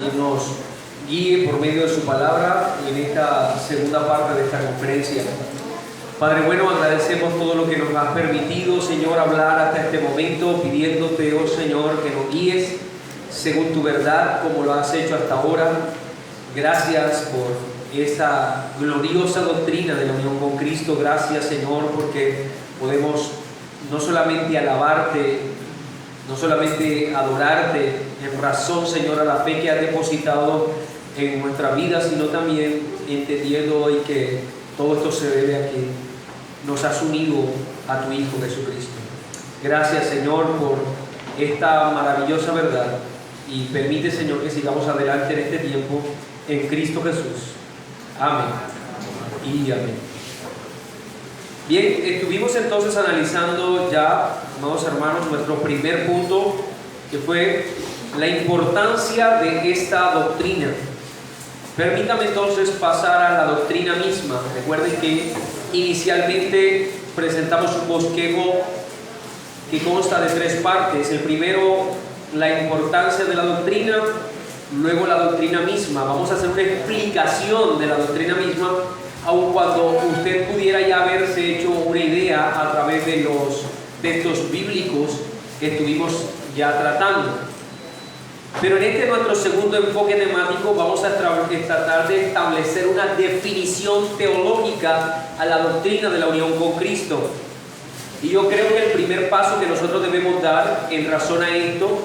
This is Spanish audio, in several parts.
quien nos guíe por medio de su palabra en esta segunda parte de esta conferencia. Padre bueno, agradecemos todo lo que nos has permitido, Señor, hablar hasta este momento, pidiéndote, oh Señor, que nos guíes según tu verdad, como lo has hecho hasta ahora. Gracias por esa gloriosa doctrina de la unión con Cristo. Gracias, Señor, porque podemos no solamente alabarte, no solamente adorarte en razón, Señor, a la fe que has depositado en nuestra vida, sino también entendiendo hoy que todo esto se debe a que nos has unido a tu Hijo Jesucristo. Gracias, Señor, por esta maravillosa verdad, y permite, Señor, que sigamos adelante en este tiempo en Cristo Jesús. Amén y amén. Bien, estuvimos entonces analizando ya, amados hermanos, nuestro primer punto, que fue la importancia de esta doctrina. Permítame entonces pasar a la doctrina misma. Recuerden que inicialmente presentamos un bosquejo que consta de 3 partes. El primero, la importancia de la doctrina, luego la doctrina misma. Vamos a hacer una explicación de la doctrina misma, aun cuando usted pudiera ya haberse hecho una idea a través de los textos bíblicos que estuvimos ya tratando. Pero en este nuestro segundo enfoque temático vamos a tratar de establecer una definición teológica a la doctrina de la unión con Cristo. Y yo creo que el primer paso que nosotros debemos dar en razón a esto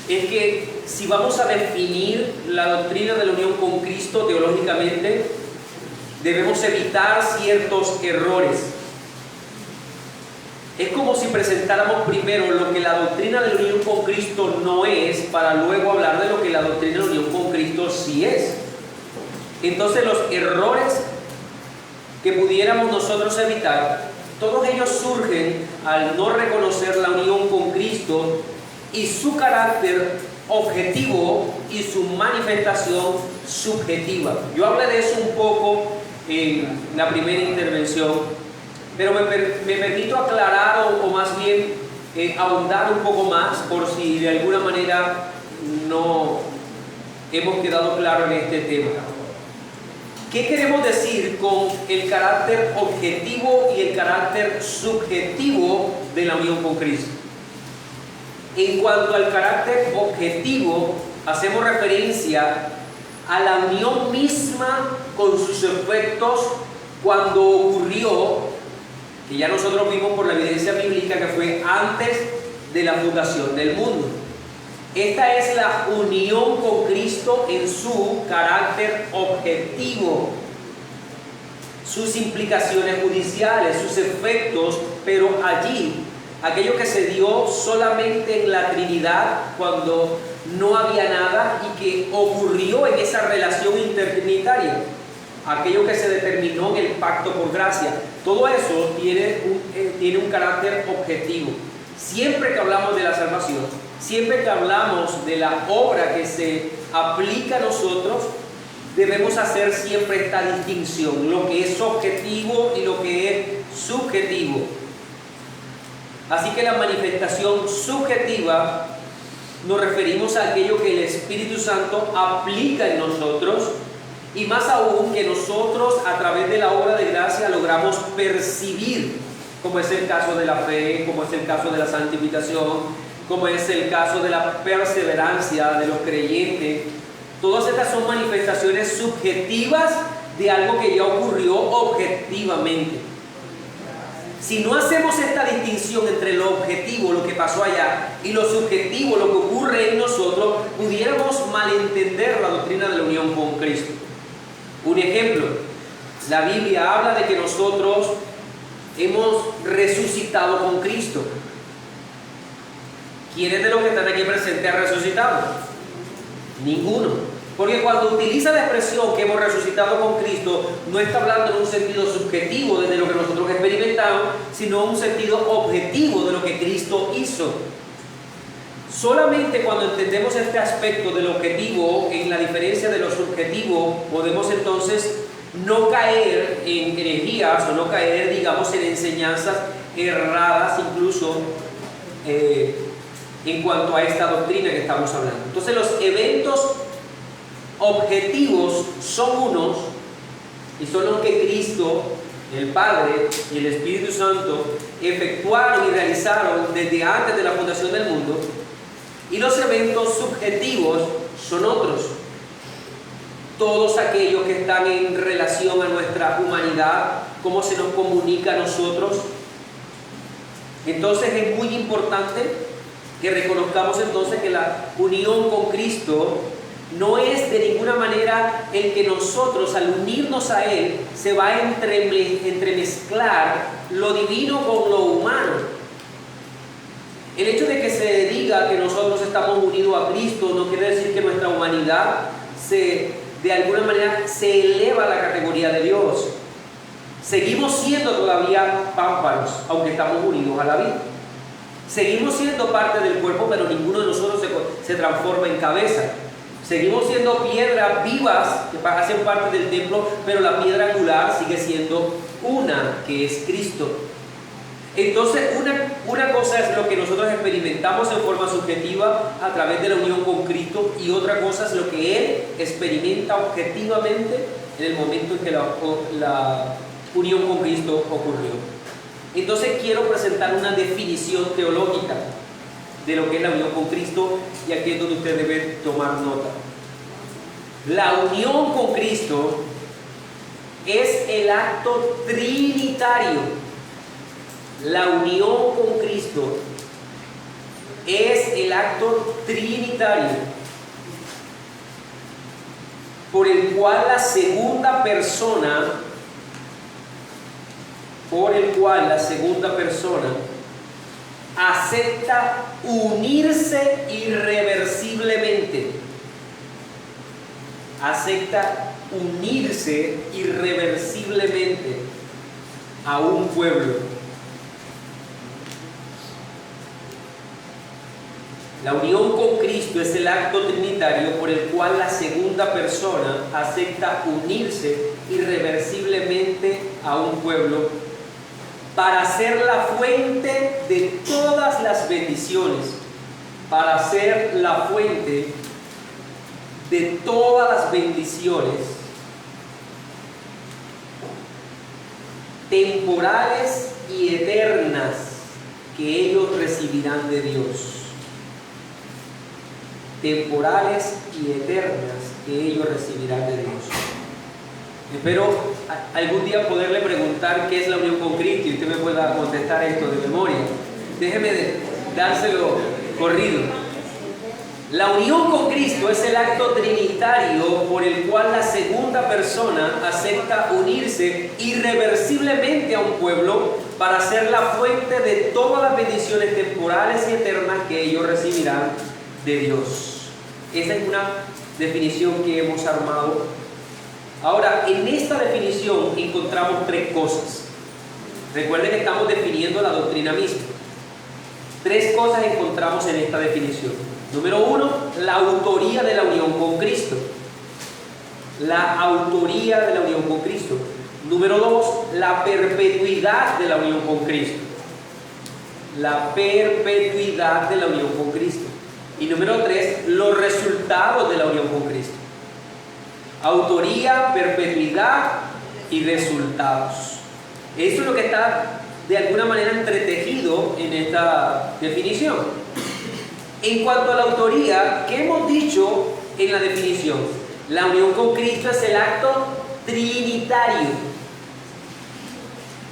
es que si vamos a definir la doctrina de la unión con Cristo teológicamente, debemos evitar ciertos errores. Es como si presentáramos primero lo que la doctrina de la unión con Cristo no es, para luego hablar de lo que la doctrina de la unión con Cristo sí es. Entonces los errores que pudiéramos nosotros evitar, todos ellos surgen al no reconocer la unión con Cristo y su carácter objetivo y su manifestación subjetiva. Yo hablé de eso un poco en la primera intervención, pero me permito aclarar o más bien ahondar un poco más, por si de alguna manera no hemos quedado claros en este tema. ¿Qué queremos decir con el carácter objetivo y el carácter subjetivo de la unión con Cristo? En cuanto al carácter objetivo, hacemos referencia a la unión misma con sus efectos cuando ocurrió, que ya nosotros vimos por la evidencia bíblica que fue antes de la fundación del mundo. Esta es la unión con Cristo en su carácter objetivo, sus implicaciones judiciales, sus efectos, pero allí, aquello que se dio solamente en la Trinidad cuando no había nada y que ocurrió en esa relación intertrinitaria, aquello que se determinó en el pacto por gracia. Todo eso tiene un carácter objetivo. Siempre que hablamos de la salvación, siempre que hablamos de la obra que se aplica a nosotros, debemos hacer siempre esta distinción, lo que es objetivo y lo que es subjetivo. Así que la manifestación subjetiva nos referimos a aquello que el Espíritu Santo aplica en nosotros, y más aún que nosotros a través de la obra de gracia logramos percibir, como es el caso de la fe, como es el caso de la santificación, como es el caso de la perseverancia de los creyentes. Todas estas son manifestaciones subjetivas de algo que ya ocurrió objetivamente. Si no hacemos esta distinción entre lo objetivo, lo que pasó allá, y lo subjetivo, lo que ocurre en nosotros, pudiéramos malentender la doctrina de la unión con Cristo. Un ejemplo, la Biblia habla de que nosotros hemos resucitado con Cristo. ¿Quiénes de los que están aquí presentes han resucitado? Ninguno. Porque cuando utiliza la expresión que hemos resucitado con Cristo, no está hablando en un sentido subjetivo desde lo que nosotros experimentamos, sino en un sentido objetivo de lo que Cristo hizo. Solamente cuando entendemos este aspecto del objetivo en la diferencia de lo subjetivo, podemos entonces no caer en herejías o no caer, digamos, en enseñanzas erradas incluso en cuanto a esta doctrina que estamos hablando. Entonces los eventos objetivos son unos y son los que Cristo, el Padre y el Espíritu Santo efectuaron y realizaron desde antes de la fundación del mundo, y los eventos subjetivos son otros, todos aquellos que están en relación a nuestra humanidad, cómo se nos comunica a nosotros. Entonces es muy importante que reconozcamos entonces que la unión con Cristo no es de ninguna manera el que nosotros, al unirnos a Él, se va a entremezclar lo divino con lo humano. El hecho de que se diga que nosotros estamos unidos a Cristo no quiere decir que nuestra humanidad de alguna manera se eleva a la categoría de Dios. Seguimos siendo todavía pámpanos, aunque estamos unidos a la vida. Seguimos siendo parte del cuerpo, pero ninguno de nosotros se transforma en cabeza. Seguimos siendo piedras vivas que hacen parte del templo, pero la piedra angular sigue siendo una, que es Cristo. Entonces, una cosa es lo que nosotros experimentamos en forma subjetiva a través de la unión con Cristo, y otra cosa es lo que Él experimenta objetivamente en el momento en que la unión con Cristo ocurrió. Entonces quiero presentar una definición teológica de lo que es la unión con Cristo, y aquí es donde usted debe tomar nota. La unión con Cristo es el acto trinitario. La unión con Cristo es el acto trinitario por el cual la segunda persona acepta unirse irreversiblemente. Acepta unirse irreversiblemente a un pueblo. La unión con Cristo es el acto trinitario por el cual la segunda persona acepta unirse irreversiblemente a un pueblo para ser la fuente de todas las bendiciones, para ser la fuente de todas las bendiciones temporales y eternas que ellos recibirán de Dios. Temporales y eternas que ellos recibirán de Dios. Espero algún día poderle preguntar qué es la unión con Cristo y usted me pueda contestar esto de memoria. Déjeme dárselo corrido. La unión con Cristo es el acto trinitario por el cual la segunda persona acepta unirse irreversiblemente a un pueblo para ser la fuente de todas las bendiciones temporales y eternas que ellos recibirán de Dios. Esa es una definición que hemos armado. Ahora, en esta definición encontramos tres cosas. Recuerden que estamos definiendo la doctrina misma. Tres cosas encontramos en esta definición. Número uno, la autoría de la unión con Cristo. La autoría de la unión con Cristo. Número dos, la perpetuidad de la unión con Cristo. La perpetuidad de la unión con Cristo. Y número tres, los resultados de la unión con Cristo. Autoría, perpetuidad y resultados. Eso es lo que está de alguna manera entretejido en esta definición. En cuanto a la autoría, ¿qué hemos dicho en la definición? La unión con Cristo es el acto trinitario.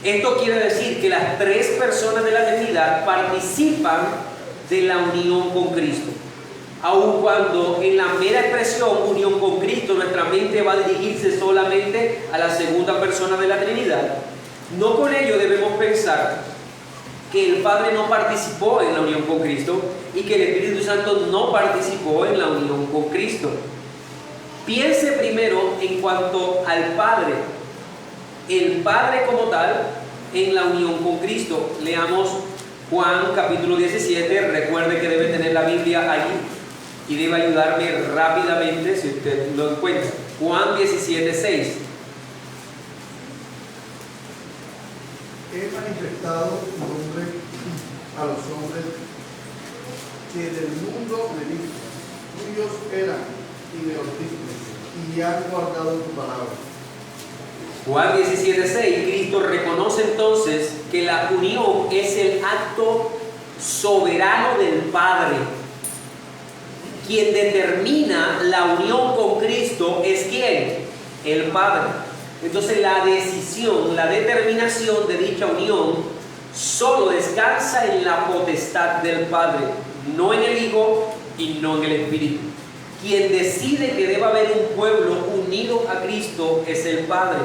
Esto quiere decir que las tres personas de la Trinidad participan de la unión con Cristo. Aun cuando en la mera expresión unión con Cristo nuestra mente va a dirigirse solamente a la segunda persona de la Trinidad, no con ello debemos pensar que el Padre no participó en la unión con Cristo y que el Espíritu Santo no participó en la unión con Cristo. Piense primero en cuanto al Padre, el Padre como tal en la unión con Cristo. Leamos Juan capítulo 17, recuerde que debe tener la Biblia allí y debe ayudarme rápidamente si usted lo encuentra. Juan 17, 6. He manifestado tu nombre a los hombres que del mundo me diste, tuyos eran y me los diste, y han guardado tu palabra. Juan 17:6, Cristo reconoce entonces que la unión es el acto soberano del Padre. Quien determina la unión con Cristo es ¿quién? El Padre. Entonces la decisión, la determinación de dicha unión solo descansa en la potestad del Padre, no en el Hijo y no en el Espíritu. Quien decide que debe haber un pueblo unido a Cristo es el Padre.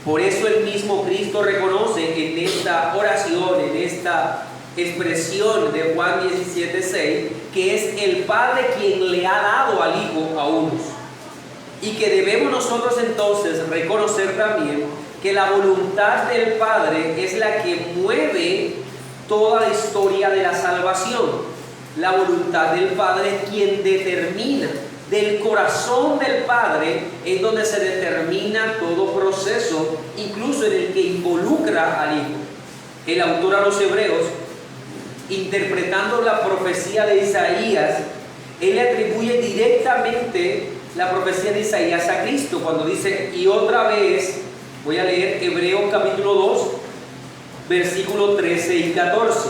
Por eso el mismo Cristo reconoce en esta oración, en esta expresión de Juan 17:6, que es el Padre quien le ha dado al Hijo a unos. Y que debemos nosotros entonces reconocer también que la voluntad del Padre es la que mueve toda la historia de la salvación. La voluntad del Padre es quien determina. Del corazón del Padre es donde se determina todo proceso, incluso en el que involucra al Hijo. El autor a los Hebreos, interpretando la profecía de Isaías, él le atribuye directamente la profecía de Isaías a Cristo, cuando dice, y otra vez, voy a leer Hebreos capítulo 2, versículos 13 y 14.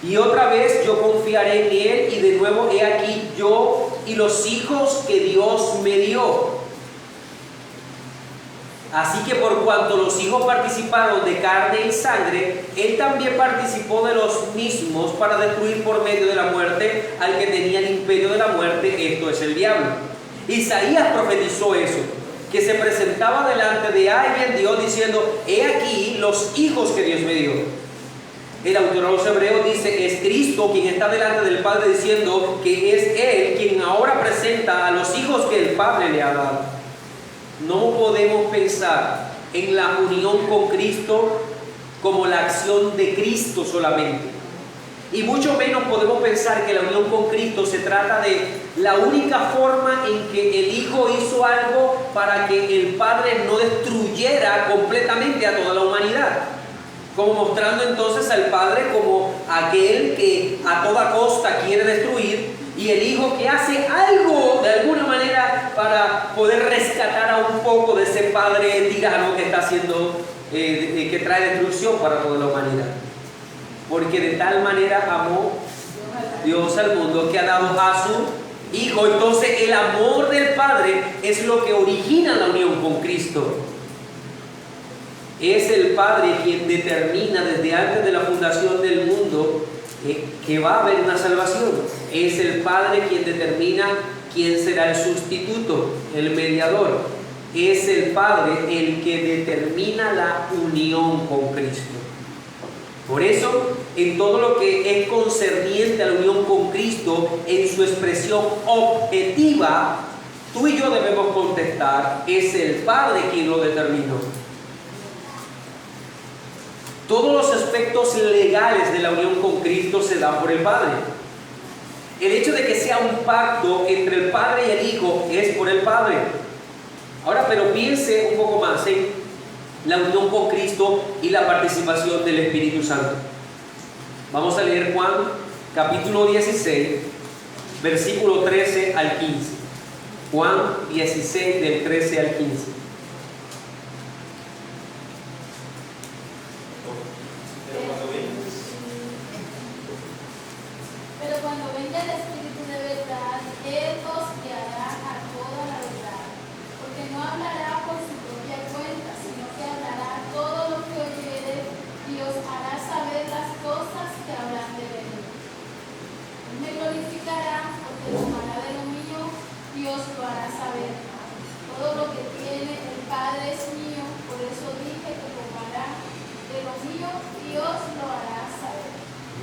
Y otra vez yo confiaré en Él, y de nuevo he aquí yo y los hijos que Dios me dio. Así que por cuanto los hijos participaron de carne y sangre, Él también participó de los mismos para destruir por medio de la muerte al que tenía el imperio de la muerte, esto es el diablo. Isaías profetizó eso, que se presentaba delante de alguien Dios diciendo, he aquí los hijos que Dios me dio. El autor de los Hebreos dice, es Cristo quien está delante del Padre diciendo que es Él quien ahora presenta a los hijos que el Padre le ha dado. No podemos pensar en la unión con Cristo como la acción de Cristo solamente. Y mucho menos podemos pensar que la unión con Cristo se trata de la única forma en que el Hijo hizo algo para que el Padre no destruyera completamente a toda la humanidad. Como mostrando entonces al Padre como aquel que a toda costa quiere destruir, y el Hijo que hace algo de alguna manera para poder rescatar a un poco de ese Padre tirano que está haciendo, que trae destrucción para toda la humanidad. Porque de tal manera amó Dios al mundo que ha dado a su Hijo. Entonces el amor del Padre es lo que origina la unión con Cristo. Es el Padre quien determina desde antes de la fundación del mundo que va a haber una salvación. Es el Padre quien determina quién será el sustituto, el mediador. Es el Padre el que determina la unión con Cristo. Por eso, en todo lo que es concerniente a la unión con Cristo, en su expresión objetiva, tú y yo debemos contestar, es el Padre quien lo determinó. Todos los aspectos legales de la unión con Cristo se dan por el Padre. El hecho de que sea un pacto entre el Padre y el Hijo es por el Padre. Ahora, pero piense un poco más en la unión con Cristo y la participación del Espíritu Santo. Vamos a leer Juan capítulo 16, versículo 13 al 15. Juan 16 del 13 al 15. Pero cuando venga el Espíritu de verdad, Él os guiará a toda la verdad, porque no hablará por su propia cuenta, sino que hablará todo lo que oyere y os hará saber las cosas que habrán de venir. Él me glorificará, porque tomará de lo mío y os lo hará saber. Todo lo que tiene el Padre es mío, por eso dije que tomará de lo mío y os lo hará saber.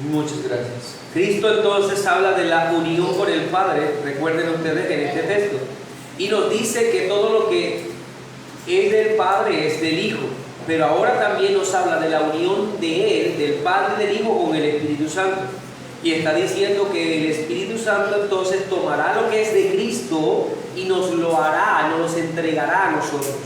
Muchas gracias. Cristo entonces habla de la unión con el Padre, recuerden ustedes en este texto, y nos dice que todo lo que es del Padre es del Hijo, pero ahora también nos habla de la unión de Él, del Padre y del Hijo con el Espíritu Santo, y está diciendo que el Espíritu Santo entonces tomará lo que es de Cristo y nos lo hará, nos lo entregará a nosotros.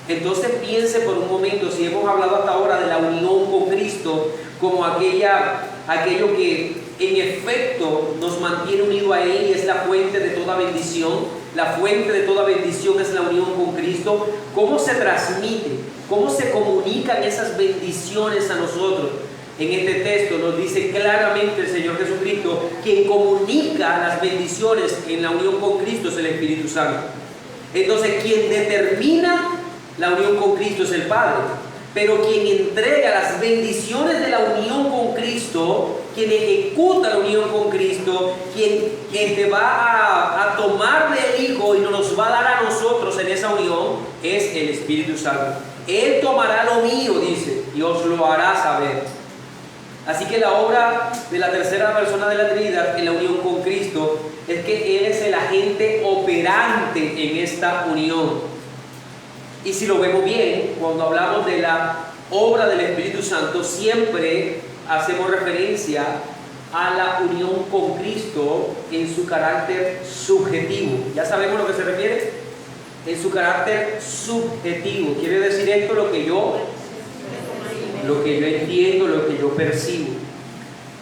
Entonces piense por un momento, si hemos hablado hasta ahora de la unión con Cristo como aquello que en efecto nos mantiene unidos a Él y es la fuente de toda bendición, la fuente de toda bendición es la unión con Cristo, ¿cómo se transmite? ¿Cómo se comunican esas bendiciones a nosotros? En este texto nos dice claramente el Señor Jesucristo, quien comunica las bendiciones en la unión con Cristo es el Espíritu Santo. Entonces, quien determina la unión con Cristo es el Padre, pero quien entrega las bendiciones de la unión con Cristo, quien ejecuta la unión con Cristo, quien te va a tomar del Hijo y nos los va a dar a nosotros en esa unión, es el Espíritu Santo. Él tomará lo mío, dice, y os lo hará saber. Así que la obra de la tercera persona de la Trinidad en la unión con Cristo es que Él es el agente operante en esta unión. Y si lo vemos bien, cuando hablamos de la obra del Espíritu Santo, siempre hacemos referencia a la unión con Cristo en su carácter subjetivo. ¿Ya sabemos a lo que se refiere? En su carácter subjetivo. Quiere decir esto lo que yo entiendo, lo que yo percibo.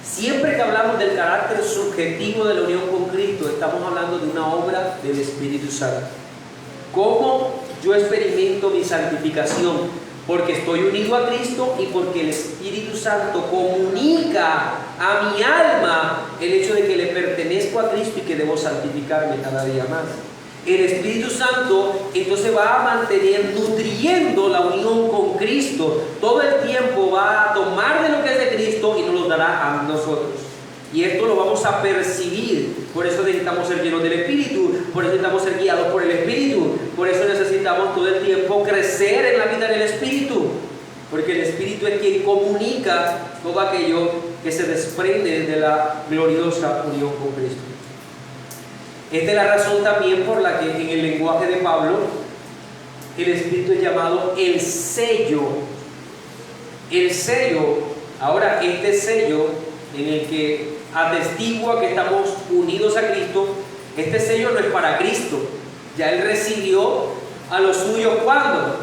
Siempre que hablamos del carácter subjetivo de la unión con Cristo, estamos hablando de una obra del Espíritu Santo. ¿Cómo yo experimento mi santificación? Porque estoy unido a Cristo y porque el Espíritu Santo comunica a mi alma el hecho de que le pertenezco a Cristo y que debo santificarme cada día más. El Espíritu Santo entonces va a mantener nutriendo la unión con Cristo. Todo el tiempo va a tomar de lo que es de Cristo y nos lo dará a nosotros. Y esto lo vamos a percibir. Por eso necesitamos ser llenos del Espíritu. Por eso necesitamos ser guiados por el Espíritu. Por eso necesitamos todo el tiempo crecer en la vida del Espíritu. Porque el Espíritu es quien comunica todo aquello que se desprende de la gloriosa unión con Cristo. Esta es la razón también por la que en el lenguaje de Pablo el Espíritu es llamado el sello. El sello, ahora este sello en el que atestigua que estamos unidos a Cristo, este sello no es para Cristo. Ya Él recibió a los suyos ¿cuándo?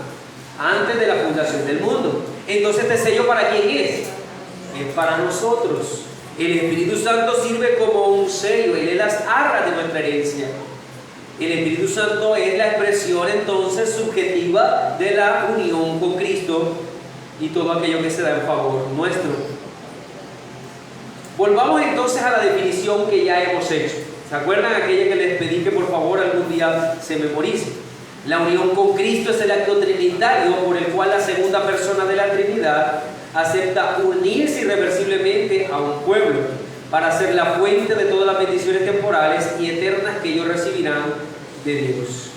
Antes de la fundación del mundo. Entonces este sello ¿para quién es? Es para nosotros. El Espíritu Santo sirve como un sello, Él es las arras de nuestra herencia. El Espíritu Santo es la expresión entonces subjetiva de la unión con Cristo y todo aquello que se da en favor nuestro. Volvamos entonces a la definición que ya hemos hecho. ¿Se acuerdan aquella que les pedí que por favor algún día se memorice? La unión con Cristo es el acto trinitario por el cual la segunda persona de la Trinidad acepta unirse irreversiblemente a un pueblo para ser la fuente de todas las bendiciones temporales y eternas que ellos recibirán de Dios.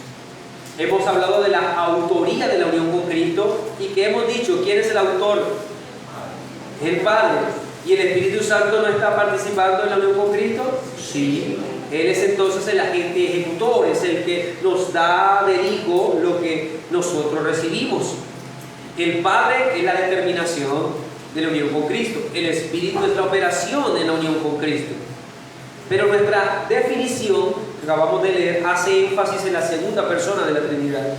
Hemos hablado de la autoría de la unión con Cristo y que hemos dicho, ¿quién es el autor? El Padre. ¿Y el Espíritu Santo no está participando en la unión con Cristo? Sí. Él es entonces el agente ejecutor, es el que nos da del Hijo lo que nosotros recibimos. El Padre es la determinación de la unión con Cristo. El Espíritu es la operación en la unión con Cristo. Pero nuestra definición, que acabamos de leer, hace énfasis en la segunda persona de la Trinidad.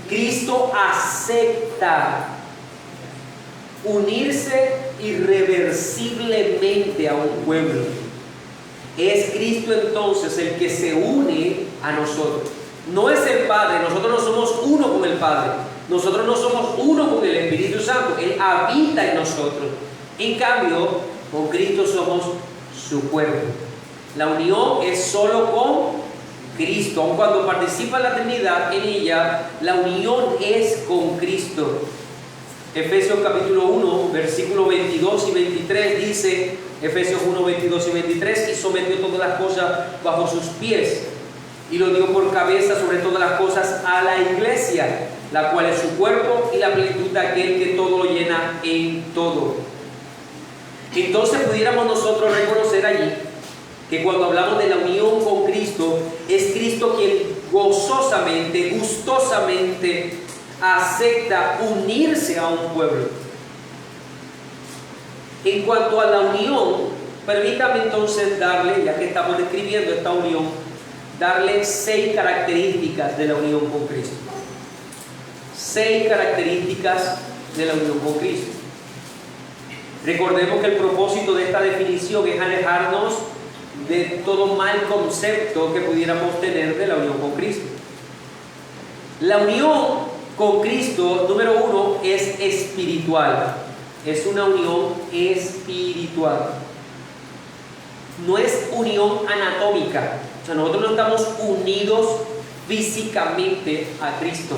Cristo acepta unirse irreversiblemente a un pueblo. Es Cristo entonces el que se une a nosotros. No es el Padre, nosotros no somos uno con el Padre. Nosotros no somos uno con el Espíritu Santo. Él habita en nosotros. En cambio, con Cristo somos su cuerpo. La unión es solo con Cristo. Aun cuando participa la Trinidad en ella, la unión es con Cristo. Efesios capítulo 1, versículos 22 y 23 dice, Efesios 1, 22 y 23, y sometió todas las cosas bajo sus pies, y lo dio por cabeza sobre todas las cosas a la iglesia, la cual es su cuerpo y la plenitud de aquel que todo lo llena en todo. Entonces pudiéramos nosotros reconocer allí que cuando hablamos de la unión con Cristo, es Cristo quien gozosamente, gustosamente acepta unirse a un pueblo. En cuanto a la unión, permítame entonces darle, ya que estamos describiendo esta unión, darle 6 características de la unión con Cristo. 6 características de la unión con Cristo. Recordemos que el propósito de esta definición es alejarnos de todo mal concepto que pudiéramos tener de la unión con Cristo. La unión con Cristo, número uno, es espiritual. Es una unión espiritual. No es unión anatómica. O sea, nosotros no estamos unidos físicamente a Cristo.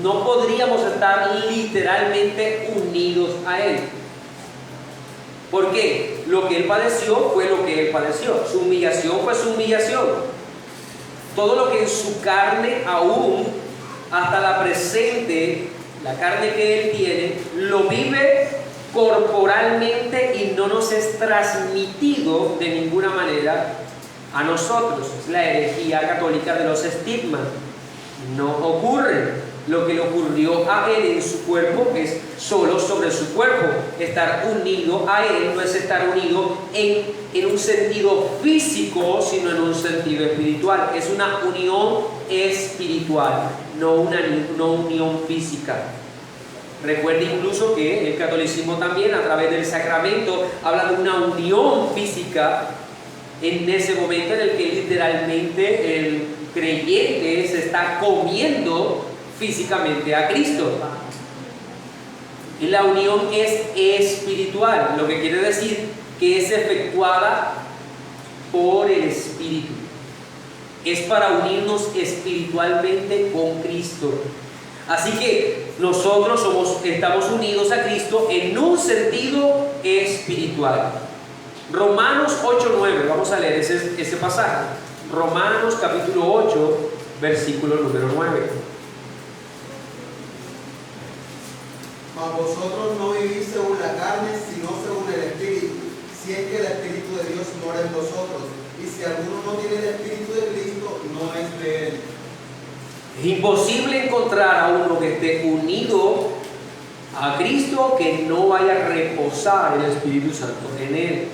No podríamos estar literalmente unidos a Él. ¿Por qué? Lo que Él padeció fue lo que Él padeció. Su humillación fue su humillación. Todo lo que en su carne aún, hasta la presente, la carne que Él tiene, lo vive corporalmente y no nos es transmitido de ninguna manera a nosotros. Es la herejía católica de los estigmas. No ocurre. Lo que le ocurrió a Él en su cuerpo es solo sobre su cuerpo. Estar unido a Él no es estar unido en un sentido físico, sino en un sentido espiritual. Es una unión espiritual, no una unión física. Recuerde incluso que el catolicismo también, a través del sacramento, habla de una unión física en ese momento en el que literalmente el creyente se está comiendo físicamente a Cristo. Y la unión es espiritual, lo que quiere decir que es efectuada por el Espíritu. Es para unirnos espiritualmente con Cristo. Así que nosotros estamos unidos a Cristo en un sentido espiritual. Romanos 8:9, vamos a leer ese pasaje. Romanos capítulo 8, versículo número 9. Mas vosotros no vivís según la carne, sino según el Espíritu, si es que el Espíritu de Dios mora en vosotros. Y si alguno no tiene el Espíritu de Cristo, no es de Él. Es imposible encontrar a uno que esté unido a Cristo que no vaya a reposar el Espíritu Santo en Él.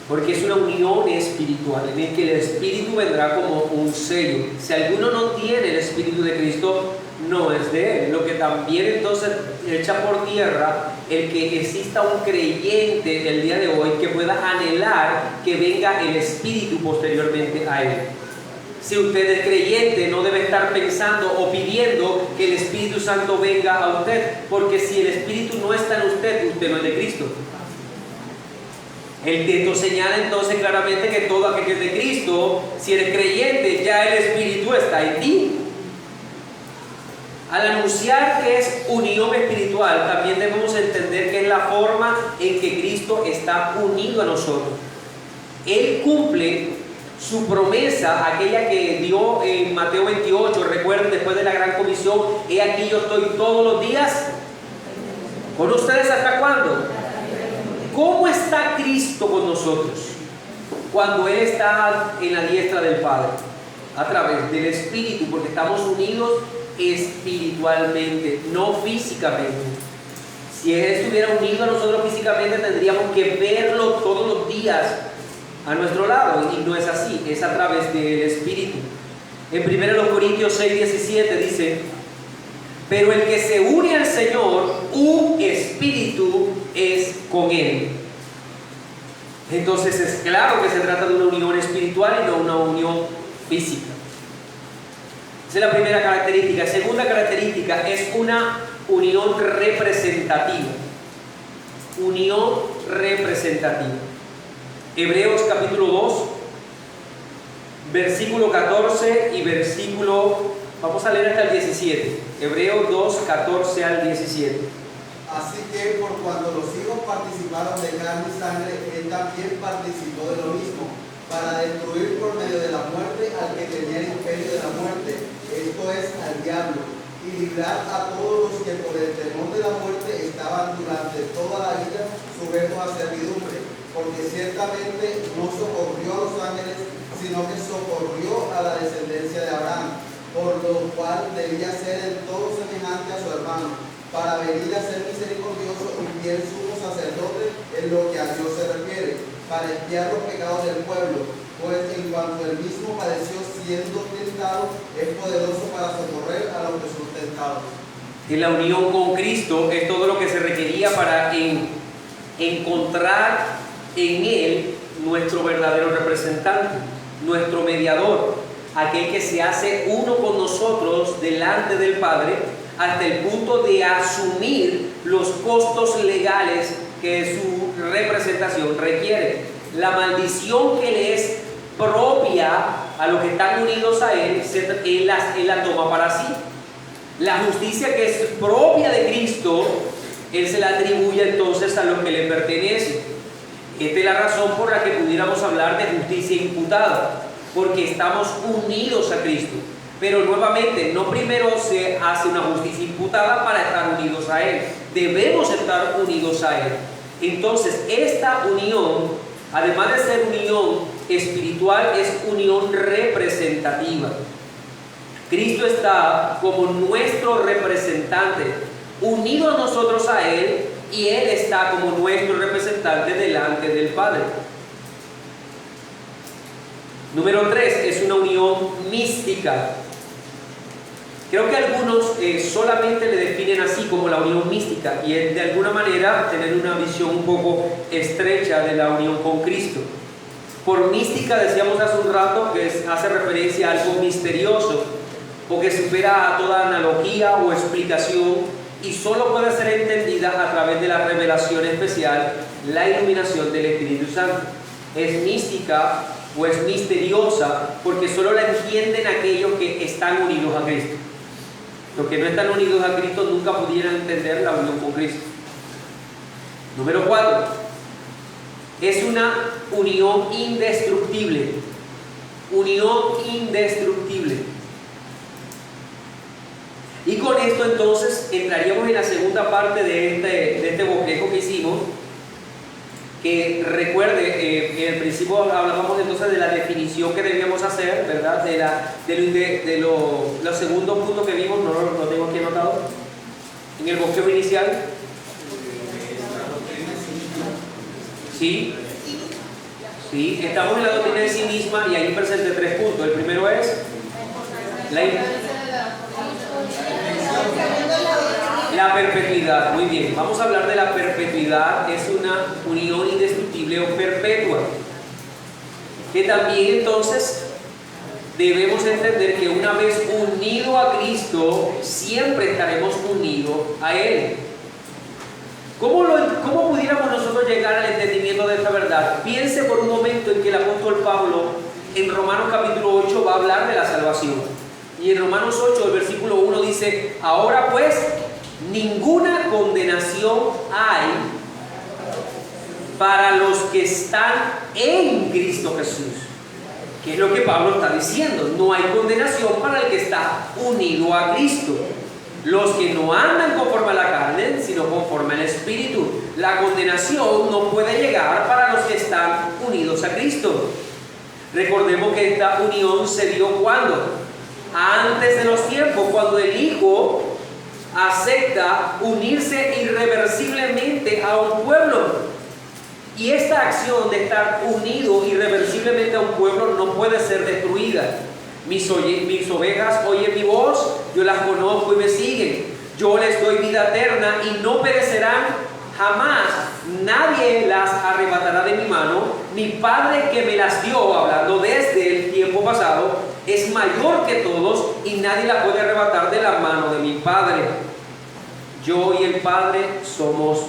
Porque es una unión espiritual en el que el Espíritu vendrá como un sello. Si alguno no tiene el Espíritu de Cristo, no es de Él. Lo que también entonces echa por tierra el que exista un creyente el día de hoy que pueda anhelar que venga el Espíritu posteriormente a Él. Si usted es creyente, no debe estar pensando o pidiendo que el Espíritu Santo venga a usted, porque si el Espíritu no está en usted, usted no es de Cristo. El texto señala entonces claramente que todo aquel que es de Cristo, si eres creyente, ya el Espíritu está en ti. Al anunciar que es unión espiritual, también debemos entender que es la forma en que Cristo está unido a nosotros. Él cumple su promesa, aquella que dio en Mateo 28, recuerden, después de la gran comisión: he aquí yo estoy todos los días con ustedes. ¿Hasta cuándo? ¿Cómo está Cristo con nosotros? Cuando Él está en la diestra del Padre, a través del Espíritu, porque estamos unidos espiritualmente, no físicamente. Si Él estuviera unido a nosotros físicamente, tendríamos que verlo todos los días a nuestro lado, y no es así, es a través del Espíritu. En 1 Corintios 6:17 dice: pero el que se une al Señor, un espíritu es con Él. Entonces es claro que se trata de una unión espiritual y no una unión física. Esa es la primera característica. Segunda característica, es una unión representativa. Unión representativa. Hebreos capítulo 2, versículo 14 y versículo, vamos a leer hasta el 17. Hebreos 2, 14 al 17. Así que por cuanto los hijos participaron de carne y sangre, Él también participó de lo mismo, para destruir por medio de la muerte al que tenía el imperio de la muerte, esto es, al diablo, y librar a todos los que por el temor de la muerte estaban durante toda la vida sujetos a servidumbre, porque ciertamente no socorrió a los ángeles, sino que socorrió a la descendencia de Abraham, por lo cual debía ser en todo semejante a su hermano, para venir a ser misericordioso y fiel sumo sacerdote en lo que a Dios se refiere, para expiar los pecados del pueblo, pues en cuanto él mismo padeció siendo tentado, es poderoso para socorrer a los que son tentados. En la unión con Cristo es todo lo que se requería para encontrar en Él nuestro verdadero representante, nuestro mediador, aquel que se hace uno con nosotros delante del Padre, hasta el punto de asumir los costos legales que su representación requiere. La maldición que le es propia a los que están unidos a Él, Él la toma para sí. La justicia que es propia de Cristo, Él se la atribuye entonces a los que le pertenece. Esta es la razón por la que pudiéramos hablar de justicia imputada, porque estamos unidos a Cristo. Pero nuevamente, no primero se hace una justicia imputada para estar unidos a Él. Debemos estar unidos a Él. Entonces, esta unión, además de ser unión espiritual, es unión representativa. Cristo está como nuestro representante, unido a nosotros a Él, y Él está como nuestro representante delante del Padre. Número 3, es una unión mística. Creo que algunos solamente le definen así como la unión mística, y es de alguna manera tener una visión un poco estrecha de la unión con Cristo. Por mística decíamos hace un rato que hace referencia a algo misterioso o que supera a toda analogía o explicación y solo puede ser entendida a través de la revelación especial, la iluminación del Espíritu Santo. Es mística o es misteriosa porque solo la entienden aquellos que están unidos a Cristo. Los que no están unidos a Cristo nunca pudieran entender la unión con Cristo. Número 4. Es una unión indestructible. Unión indestructible. Y con esto entonces entraríamos en la segunda parte de este bosquejo que hicimos, que recuerde, en el principio hablábamos entonces de la definición que debíamos hacer, ¿verdad? De los segundos puntos que vimos, no lo tengo aquí anotado, en el bosquejo inicial. ¿Sí? Sí, estamos en la doctrina de sí misma y ahí presenté 3 puntos. El primero es la perpetuidad. Muy bien, vamos a hablar de la perpetuidad. Es una unión indestructible o perpetua, que también entonces debemos entender que una vez unido a Cristo siempre estaremos unidos a Él. ¿Cómo pudiéramos nosotros llegar al entendimiento de esta verdad? Piense por un momento en que el apóstol Pablo en Romanos capítulo 8 va a hablar de la salvación. Y en Romanos 8, el versículo 1 dice: ahora pues, ninguna condenación hay para los que están en Cristo Jesús. ¿Qué es lo que Pablo está diciendo? No hay condenación para el que está unido a Cristo. Los que no andan conforme a la carne, sino conforme al Espíritu. La condenación no puede llegar para los que están unidos a Cristo. Recordemos que esta unión se dio ¿cuándo? Antes de los tiempos, cuando el Hijo acepta unirse irreversiblemente a un pueblo. Y esta acción de estar unido irreversiblemente a un pueblo no puede ser destruida. Mis ovejas oyen mi voz, yo las conozco y me siguen. Yo les doy vida eterna y no perecerán jamás. Nadie las arrebatará de mi mano. Mi Padre que me las dio, hablando desde el tiempo pasado, es mayor que todos y nadie la puede arrebatar de la mano de mi Padre. Yo y el Padre somos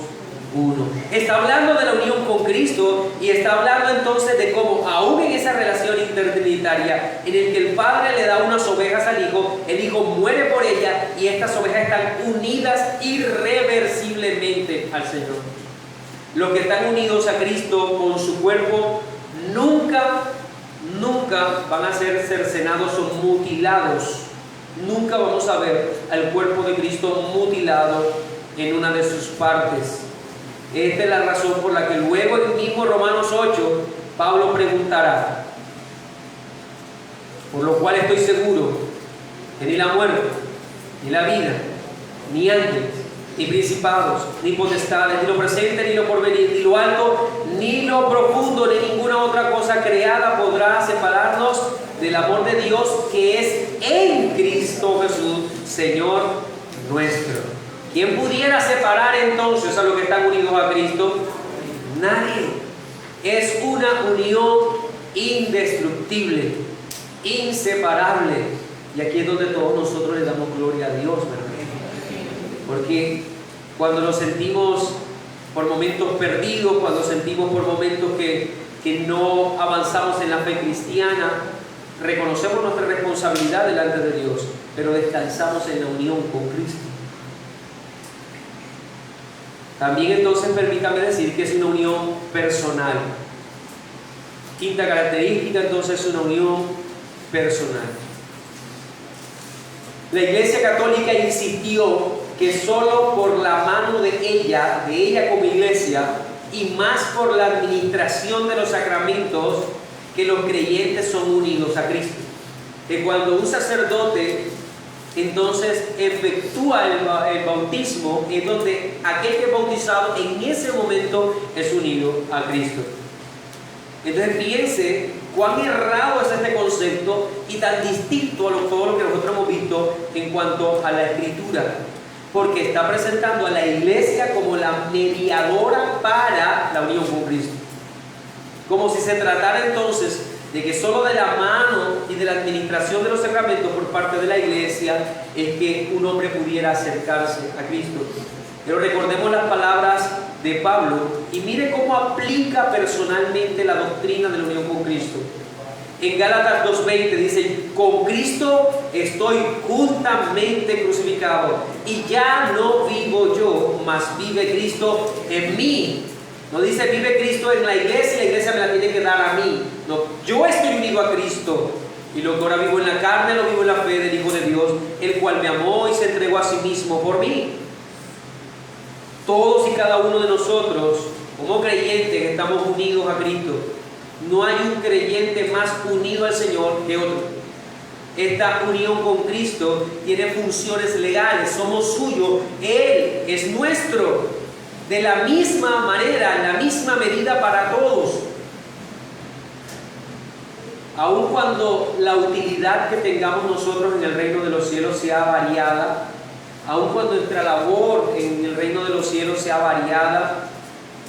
uno. Está hablando de la unión con Cristo y está hablando entonces de cómo aún en esa relación intertrinitaria en el que el Padre le da unas ovejas al Hijo, el Hijo muere por ellas y estas ovejas están unidas irreversiblemente al Señor. Los que están unidos a Cristo con su cuerpo nunca van a ser cercenados o mutilados. Nunca vamos a ver al cuerpo de Cristo mutilado en una de sus partes. Esta es la razón por la que luego en mismo Romanos 8 Pablo preguntará: por lo cual estoy seguro que ni la muerte, ni la vida, ni ángeles, ni principados, ni potestades, ni lo presente, ni lo porvenir, ni lo alto, ni lo profundo, ni ninguna otra cosa creada podrá separarnos del amor de Dios que es en Cristo Jesús, Señor nuestro. ¿Quién pudiera separar entonces a los que están unidos a Cristo? Nadie. Es una unión indestructible, inseparable. Y aquí es donde todos nosotros le damos gloria a Dios, ¿verdad? Porque cuando nos sentimos por momentos perdidos, cuando sentimos por momentos que no avanzamos en la fe cristiana, reconocemos nuestra responsabilidad delante de Dios, pero descansamos en la unión con Cristo. También entonces permítame decir que es una unión personal. Quinta característica entonces es una unión personal. La Iglesia Católica insistió que solo por la mano de ella como iglesia, y más por la administración de los sacramentos, que los creyentes son unidos a Cristo. Que cuando un sacerdote entonces efectúa el bautismo, es donde aquel que es bautizado en ese momento es unido a Cristo. Entonces piense cuán errado es este concepto y tan distinto a todo lo que nosotros hemos visto en cuanto a la Escritura, porque está presentando a la iglesia como la mediadora para la unión con Cristo, como si se tratara entonces de que solo de la mano y de la administración de los sacramentos por parte de la iglesia es que un hombre pudiera acercarse a Cristo. Pero recordemos las palabras de Pablo y mire cómo aplica personalmente la doctrina de la unión con Cristo. En Gálatas 2:20 dice: con Cristo estoy juntamente crucificado, y ya no vivo yo, mas vive Cristo en mí. No dice vive Cristo en la iglesia me la tiene que dar a mí. No, yo estoy unido a Cristo, y lo que ahora vivo en la carne, lo vivo en la fe del Hijo de Dios, el cual me amó y se entregó a sí mismo por mí. Todos y cada uno de nosotros, como creyentes que estamos unidos a Cristo, no hay un creyente más unido al Señor que otro. Esta unión con Cristo tiene funciones legales, somos suyos, Él es nuestro, de la misma manera, en la misma medida para todos. Aun cuando la utilidad que tengamos nosotros en el reino de los cielos sea variada, aun cuando nuestra labor en el reino de los cielos sea variada,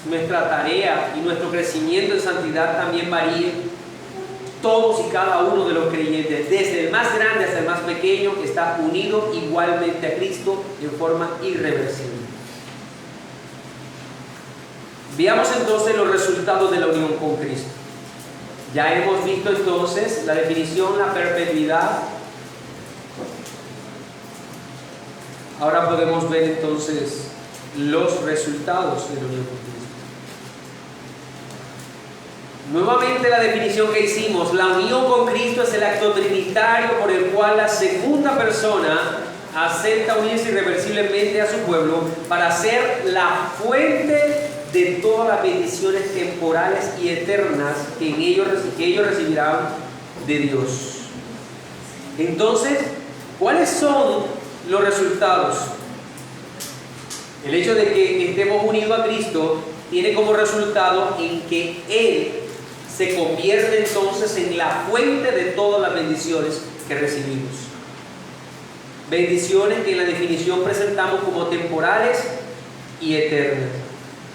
nuestra tarea y nuestro crecimiento en santidad también varíe, todos y cada uno de los creyentes, desde el más grande hasta el más pequeño, está unido igualmente a Cristo en forma irreversible. Veamos entonces los resultados de la unión con Cristo. Ya hemos visto entonces la definición, la perpetuidad. Ahora podemos ver entonces los resultados de la unión con Cristo. Nuevamente la definición que hicimos: la unión con Cristo es el acto trinitario por el cual la segunda persona acepta unirse irreversiblemente a su pueblo para ser la fuente de todas las bendiciones temporales y eternas que ellos recibirán de Dios. Entonces, ¿cuáles son los resultados? El hecho de que estemos unidos a Cristo tiene como resultado en que Él se convierte entonces en la fuente de todas las bendiciones que recibimos. Bendiciones que en la definición presentamos como temporales y eternas.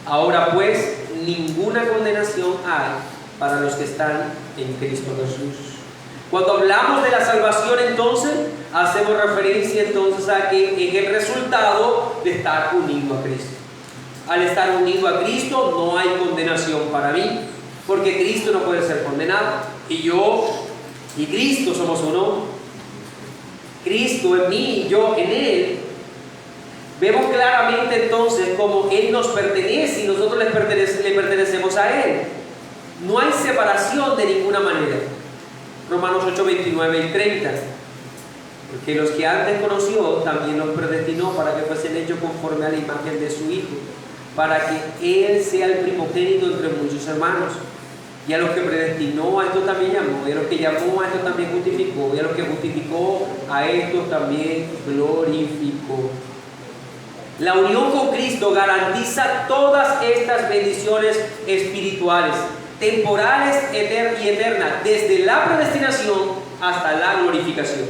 Ahora pues, ninguna condenación hay para los que están en Cristo Jesús. Cuando hablamos de la salvación, entonces, hacemos referencia entonces a que en el resultado de estar unido a Cristo. Al estar unido a Cristo no hay condenación para mí, porque Cristo no puede ser condenado. Y yo y Cristo somos uno. Cristo en mí y yo en Él. Vemos claramente entonces cómo Él nos pertenece y nosotros le pertenecemos a Él. No hay separación de ninguna manera. Romanos 8, 29 y 30. Porque los que antes conoció también los predestinó para que fuesen hechos conforme a la imagen de su Hijo, para que Él sea el primogénito entre muchos hermanos. Y a los que predestinó, a estos también llamó, y a los que llamó, a estos también justificó, y a los que justificó, a estos también glorificó. La unión con Cristo garantiza todas estas bendiciones espirituales, temporales y eternas, desde la predestinación hasta la glorificación.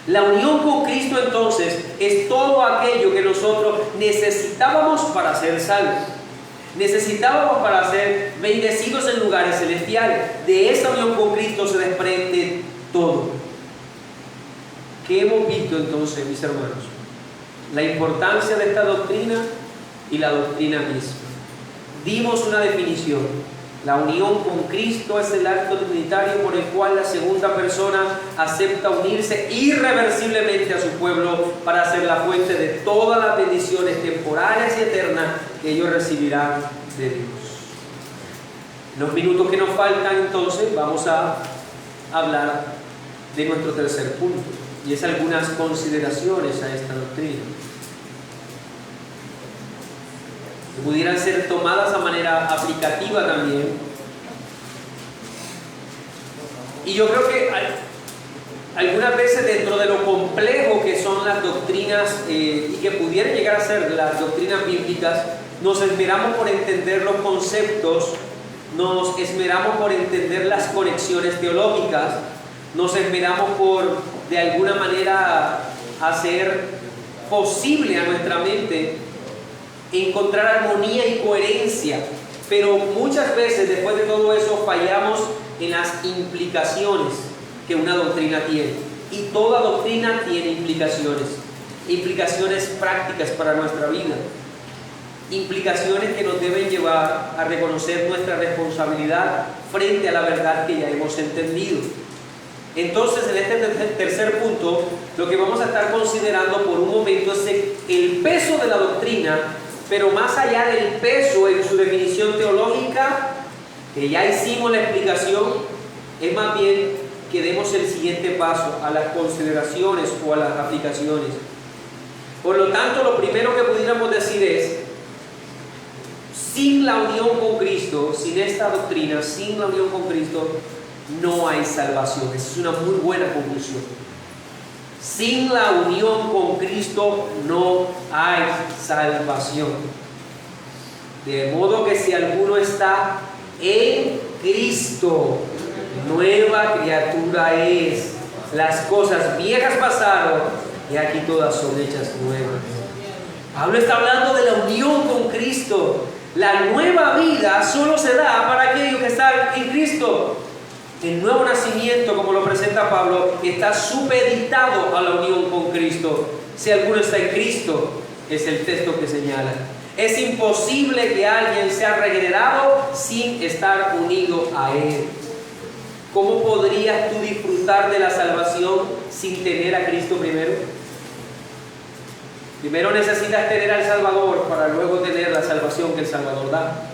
La unión con Cristo entonces es todo aquello que nosotros necesitábamos para ser salvos. Necesitábamos para ser bendecidos en lugares celestiales. De esta unión con Cristo se desprende todo. ¿Qué hemos visto entonces, mis hermanos? La importancia de esta doctrina y la doctrina misma. Dimos una definición. La unión con Cristo es el acto trinitario por el cual la segunda persona acepta unirse irreversiblemente a su pueblo para ser la fuente de todas las bendiciones temporales y eternas que ellos recibirán de Dios. En los minutos que nos faltan, entonces, vamos a hablar de nuestro tercer punto, y es algunas consideraciones a esta doctrina que pudieran ser tomadas a manera aplicativa también. Y yo creo que algunas veces, dentro de lo complejo que son las doctrinas y que pudieran llegar a ser las doctrinas bíblicas, nos esmeramos por entender los conceptos, nos esmeramos por entender las conexiones teológicas, nos esmeramos por, de alguna manera, hacer posible a nuestra mente encontrar armonía y coherencia, pero muchas veces después de todo eso fallamos en las implicaciones que una doctrina tiene, y toda doctrina tiene implicaciones prácticas para nuestra vida, implicaciones que nos deben llevar a reconocer nuestra responsabilidad frente a la verdad que ya hemos entendido. Entonces, en este tercer punto, lo que vamos a estar considerando por un momento es el peso de la doctrina, pero más allá del peso en su definición teológica, que ya hicimos la explicación, es más bien que demos el siguiente paso a las consideraciones o a las aplicaciones. Por lo tanto, lo primero que pudiéramos decir es: sin la unión con Cristo, sin esta doctrina, sin la unión con Cristo, no hay salvación. Esa es una muy buena conclusión. Sin la unión con Cristo no hay salvación. De modo que si alguno está en Cristo, nueva criatura es. Las cosas viejas pasaron y aquí todas son hechas nuevas. Pablo está hablando de la unión con Cristo. La nueva vida solo se da para aquellos que están en Cristo. El nuevo nacimiento, como lo presenta Pablo, está supeditado a la unión con Cristo. Si alguno está en Cristo, es el texto que señala. Es imposible que alguien sea regenerado sin estar unido a Él. ¿Cómo podrías tú disfrutar de la salvación sin tener a Cristo primero? Primero necesitas tener al Salvador para luego tener la salvación que el Salvador da.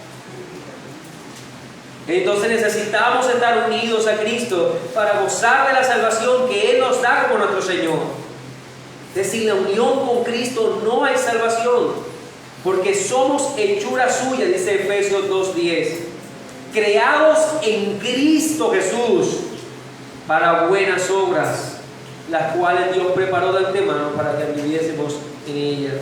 Entonces necesitamos estar unidos a Cristo para gozar de la salvación que Él nos da como nuestro Señor. Sin la unión con Cristo no hay salvación, porque somos hechura suya, dice Efesios 2:10, creados en Cristo Jesús para buenas obras, las cuales Dios preparó de antemano para que viviésemos en ellas.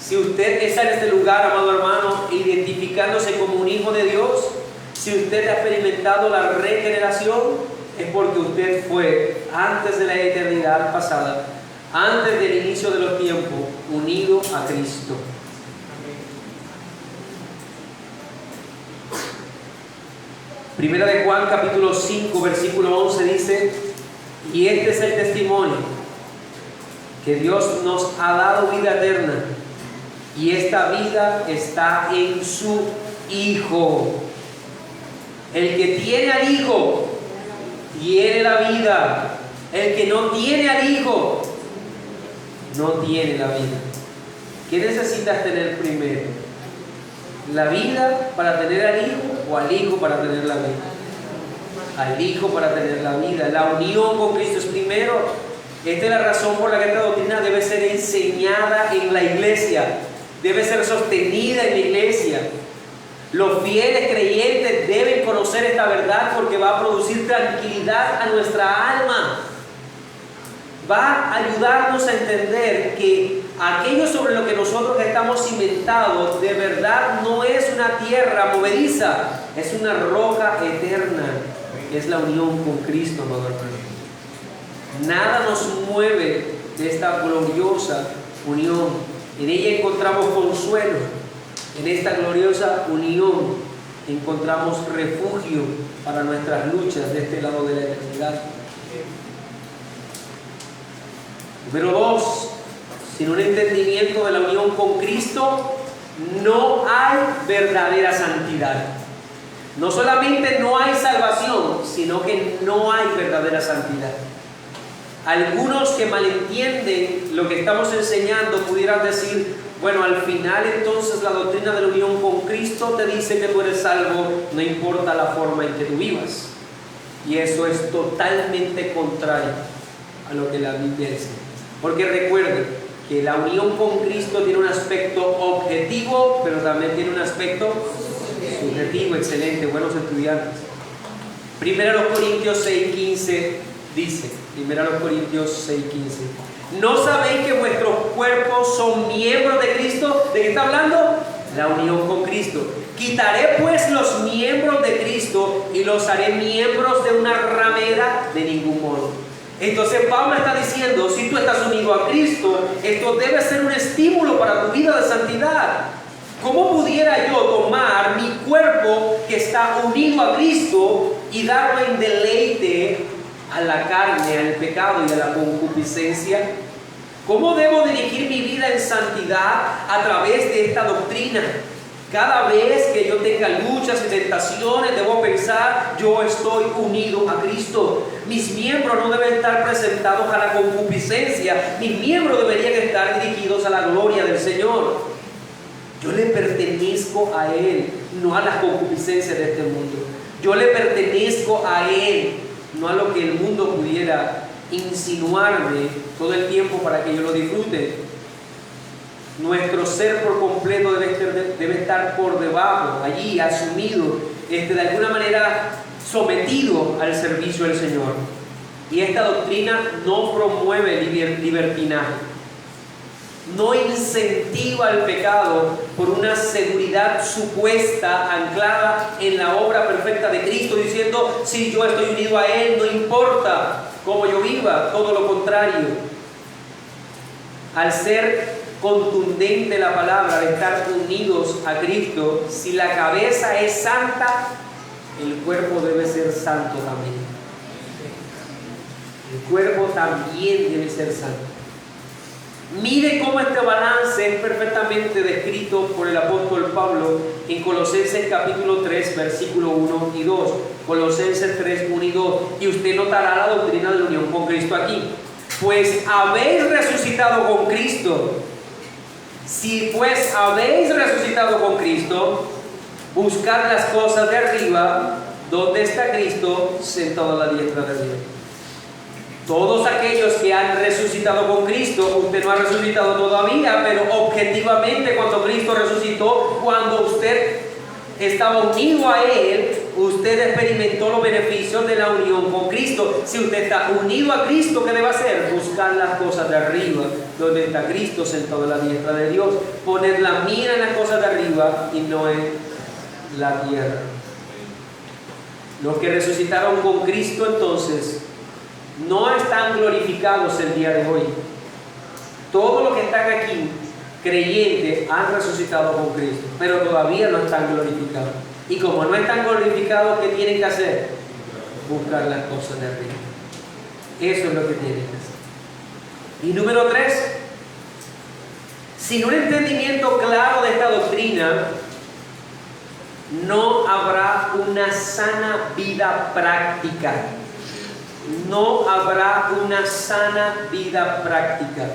Si usted está en este lugar, amado hermano, identificándose como un hijo de Dios, si usted ha experimentado la regeneración, es porque usted fue, antes de la eternidad pasada, antes del inicio de los tiempos, unido a Cristo. Primera de Juan, capítulo 5, versículo 11 dice: y este es el testimonio, que Dios nos ha dado vida eterna, y esta vida está en su Hijo. El que tiene al Hijo tiene la vida. El que no tiene al Hijo no tiene la vida. ¿Qué necesitas tener primero? ¿La vida para tener al Hijo o al Hijo para tener la vida? Al Hijo para tener la vida. La unión con Cristo es primero. Esta es la razón por la que esta doctrina debe ser enseñada en la iglesia, debe ser sostenida en la iglesia. Los fieles creyentes deben conocer esta verdad porque va a producir tranquilidad a nuestra alma. Va a ayudarnos a entender que aquello sobre lo que nosotros estamos cimentados de verdad no es una tierra movediza, es una roca eterna, es la unión con Cristo, amado hermano. Nada nos mueve de esta gloriosa unión. En ella encontramos consuelo, En esta gloriosa unión encontramos refugio para nuestras luchas de este lado de la eternidad. Número 2, sin un entendimiento de la unión con Cristo, no hay verdadera santidad. No solamente no hay salvación, sino que no hay verdadera santidad. Algunos que malentienden lo que estamos enseñando pudieran decir, bueno, al final entonces la doctrina de la unión con Cristo te dice que tú eres salvo, no importa la forma en que tú vivas. Y eso es totalmente contrario a lo que la Biblia dice. Porque recuerden que la unión con Cristo tiene un aspecto objetivo, pero también tiene un aspecto subjetivo. Excelente, buenos estudiantes. 1 Corintios 6:15 dice, 1 Corintios 6:15, ¿no sabéis que vuestros cuerpos son miembros de Cristo? ¿De qué está hablando? La unión con Cristo. Quitaré pues los miembros de Cristo y los haré miembros de una ramera, de ningún modo. Entonces Pablo está diciendo, si tú estás unido a Cristo, esto debe ser un estímulo para tu vida de santidad. ¿Cómo pudiera yo tomar mi cuerpo que está unido a Cristo y darlo en deleite a la carne, al pecado y a la concupiscencia? ¿Cómo debo dirigir mi vida en santidad a través de esta doctrina? Cada vez que yo tenga luchas y tentaciones, debo pensar, yo estoy unido a Cristo. Mis miembros no deben estar presentados a la concupiscencia. Mis miembros deberían estar dirigidos a la gloria del Señor. Yo le pertenezco a Él, no a las concupiscencias de este mundo. Yo le pertenezco a Él, no a lo que el mundo pudiera insinuarme todo el tiempo para que yo lo disfrute. Nuestro ser por completo debe estar por debajo, allí, asumido, de alguna manera sometido al servicio del Señor. Y esta doctrina no promueve libertinaje, no incentiva el pecado por una seguridad supuesta anclada en la obra perfecta de Cristo, diciendo, si yo estoy unido a Él, no importa cómo yo viva, todo lo contrario. Al ser contundente la palabra de estar unidos a Cristo, si la cabeza es santa, el cuerpo debe ser santo también. El cuerpo también debe ser santo. Mire cómo este balance es perfectamente descrito por el apóstol Pablo en Colosenses capítulo 3, versículo 1 y 2. Colosenses 3, 1 y 2. Y usted notará la doctrina de la unión con Cristo aquí. Pues habéis resucitado con Cristo. Si pues habéis resucitado con Cristo, buscad las cosas de arriba, donde está Cristo sentado a la diestra de Dios. Todos aquellos que han resucitado con Cristo, usted no ha resucitado todavía, pero objetivamente cuando Cristo resucitó, cuando usted estaba unido a Él, usted experimentó los beneficios de la unión con Cristo. Si usted está unido a Cristo, ¿qué debe hacer? Buscar las cosas de arriba, donde está Cristo sentado a la diestra de Dios. Poner la mira en las cosas de arriba y no en la tierra. Los que resucitaron con Cristo entonces no están glorificados el día de hoy. Todos los que están aquí creyentes han resucitado con Cristo, pero todavía no están glorificados. Y como no están glorificados, ¿qué tienen que hacer? Buscar las cosas de arriba. Eso es lo que tienen que hacer. Y número 3, sin un entendimiento claro de esta doctrina, no habrá una sana vida práctica. No habrá una sana vida práctica.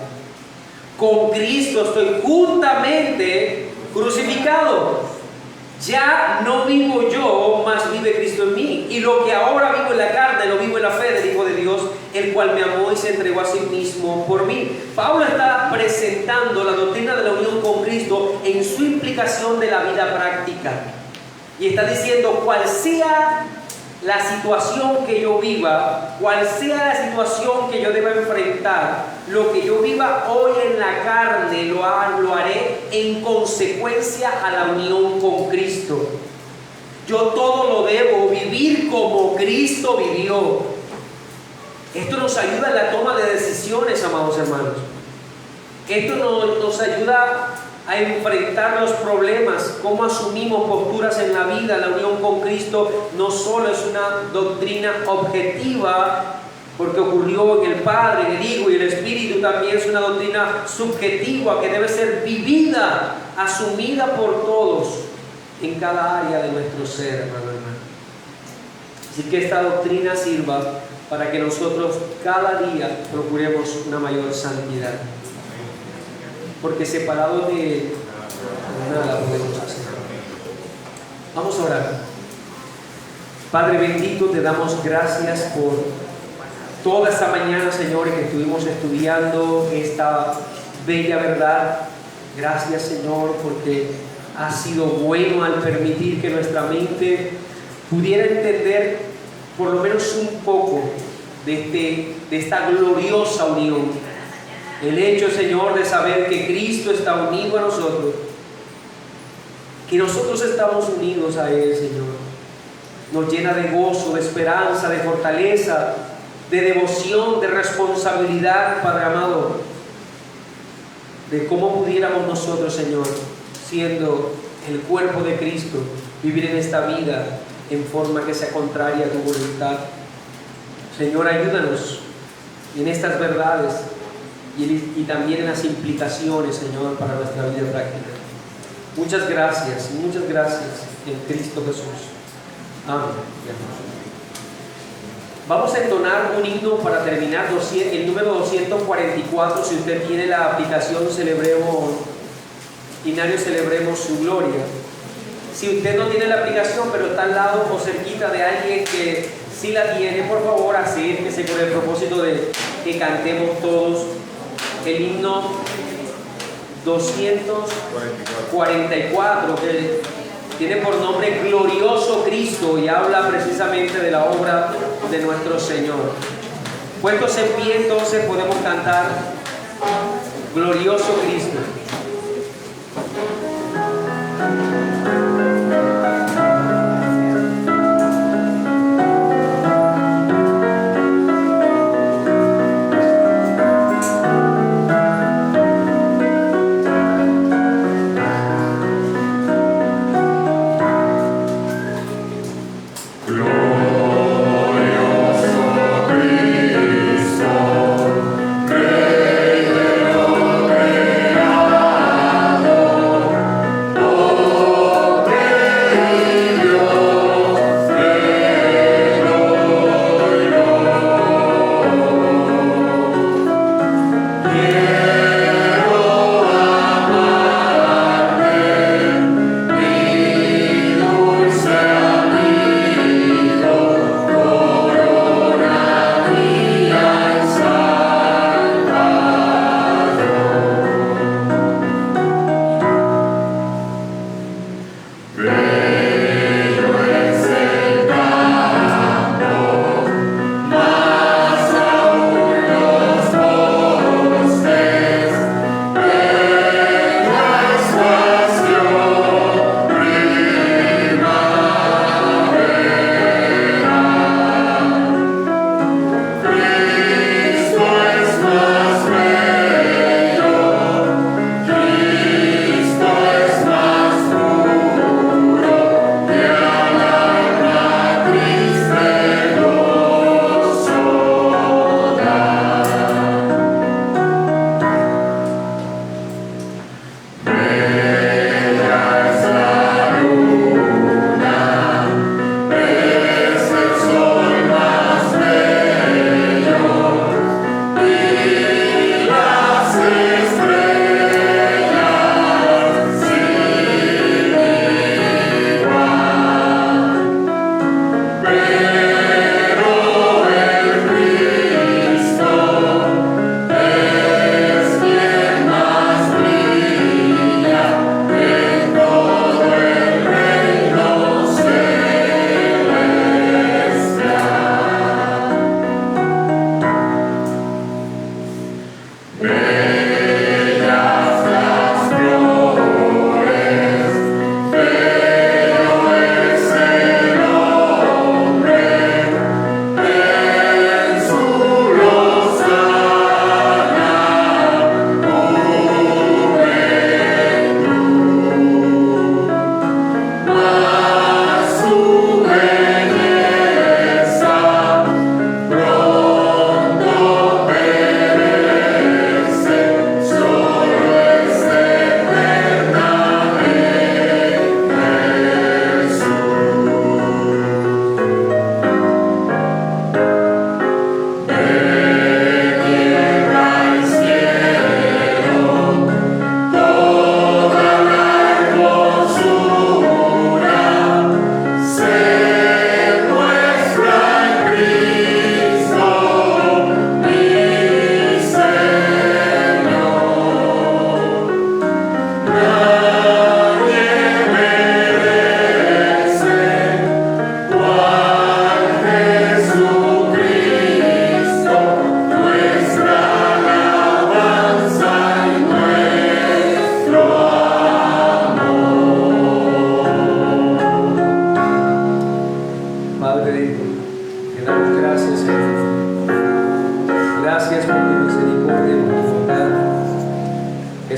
Con Cristo estoy juntamente crucificado. Ya no vivo yo, mas vive Cristo en mí. Y lo que ahora vivo en la carne, lo vivo en la fe del Hijo de Dios, el cual me amó y se entregó a sí mismo por mí. Pablo está presentando la doctrina de la unión con Cristo en su implicación de la vida práctica. Y está diciendo, cual sea la situación que yo viva, cual sea la situación que yo deba enfrentar, lo que yo viva hoy en la carne lo haré en consecuencia a la unión con Cristo. Yo todo lo debo vivir como Cristo vivió. Esto nos ayuda en la toma de decisiones, amados hermanos. Esto nos ayuda a enfrentar los problemas, cómo asumimos posturas en la vida. La unión con Cristo no solo es una doctrina objetiva, porque ocurrió en el Padre, en el Hijo y el Espíritu, también es una doctrina subjetiva que debe ser vivida, asumida por todos en cada área de nuestro ser, hermano. Así que esta doctrina sirva para que nosotros cada día procuremos una mayor santidad, porque separados de Él nada podemos hacer. Vamos a orar. Padre bendito, te damos gracias por toda esta mañana, Señor, que estuvimos estudiando esta bella verdad. Gracias, Señor, porque has sido bueno al permitir que nuestra mente pudiera entender por lo menos un poco de esta gloriosa unión. El hecho, Señor, de saber que Cristo está unido a nosotros, que nosotros estamos unidos a Él, Señor, nos llena de gozo, de esperanza, de fortaleza, de devoción, de responsabilidad, Padre amado, de cómo pudiéramos nosotros, Señor, siendo el cuerpo de Cristo, vivir en esta vida en forma que sea contraria a tu voluntad. Señor, ayúdanos en estas verdades y también en las implicaciones, Señor, para nuestra vida práctica. Muchas gracias en Cristo Jesús. Amén. Vamos a entonar un himno para terminar, el número 244. Si usted tiene la aplicación Inario Celebremos Su Gloria. Si usted no tiene la aplicación, pero está al lado o cerquita de alguien que sí la tiene, por favor, acérquese con el propósito de que cantemos todos el himno 244, que tiene por nombre Glorioso Cristo y habla precisamente de la obra de nuestro Señor. Puestos en pie, entonces podemos cantar Glorioso Cristo. Glorioso Cristo, Rey de lo creado,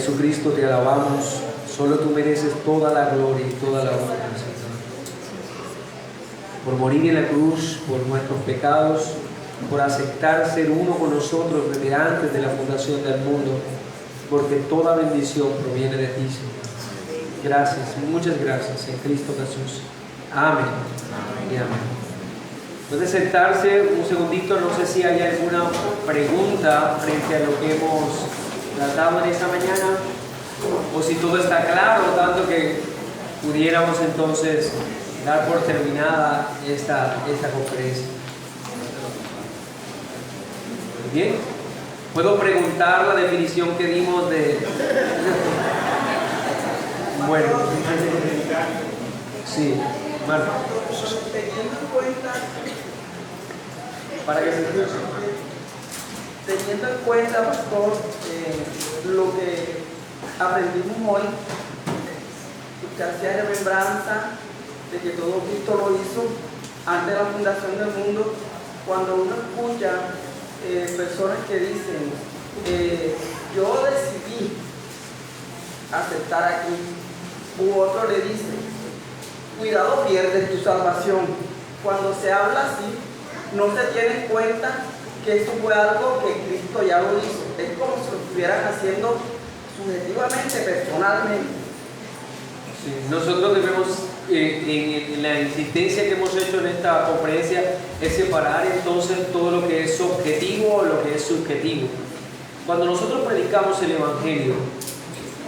Jesucristo, te alabamos. Solo tú mereces toda la gloria y toda la honra, Señor. Por morir en la cruz, por nuestros pecados, por aceptar ser uno con nosotros desde antes de la fundación del mundo, porque toda bendición proviene de ti, Señor. Gracias, muchas gracias en Cristo Jesús. Amén. Y amén. Puede sentarse un segundito, no sé si hay alguna pregunta frente a lo que hemos tratado en esta mañana, o si todo está claro, tanto que pudiéramos entonces dar por terminada esta conferencia. Bien, puedo preguntar la definición que dimos de... Bueno, sí, Marta. Teniendo en cuenta, Para que se escuche. teniendo en cuenta, pastor, lo que aprendimos hoy, que hacía remembranza de que todo Cristo lo hizo antes de la fundación del mundo. Cuando uno escucha personas que dicen, yo decidí aceptar aquí, u otro le dice, cuidado, pierdes tu salvación. Cuando se habla así, no se tiene en cuenta que esto fue algo que Cristo ya lo hizo. Es como si lo estuvieran haciendo subjetivamente, personalmente. Sí, nosotros debemos, en la insistencia que hemos hecho en esta conferencia, es separar entonces todo lo que es objetivo o lo que es subjetivo. Cuando nosotros predicamos el Evangelio,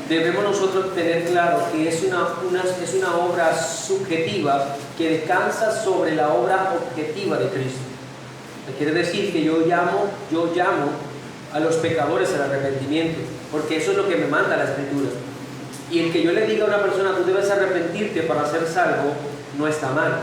debemos nosotros tener claro que es una obra subjetiva que descansa sobre la obra objetiva de Cristo. Quiere decir que yo llamo a los pecadores al arrepentimiento, porque eso es lo que me manda la Escritura. Y el que yo le diga a una persona, tú debes arrepentirte para ser salvo, no está mal.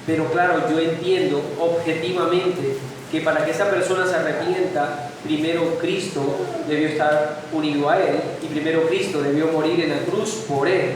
Pero claro, yo entiendo objetivamente que para que esa persona se arrepienta, primero Cristo debió estar unido a él y primero Cristo debió morir en la cruz por él.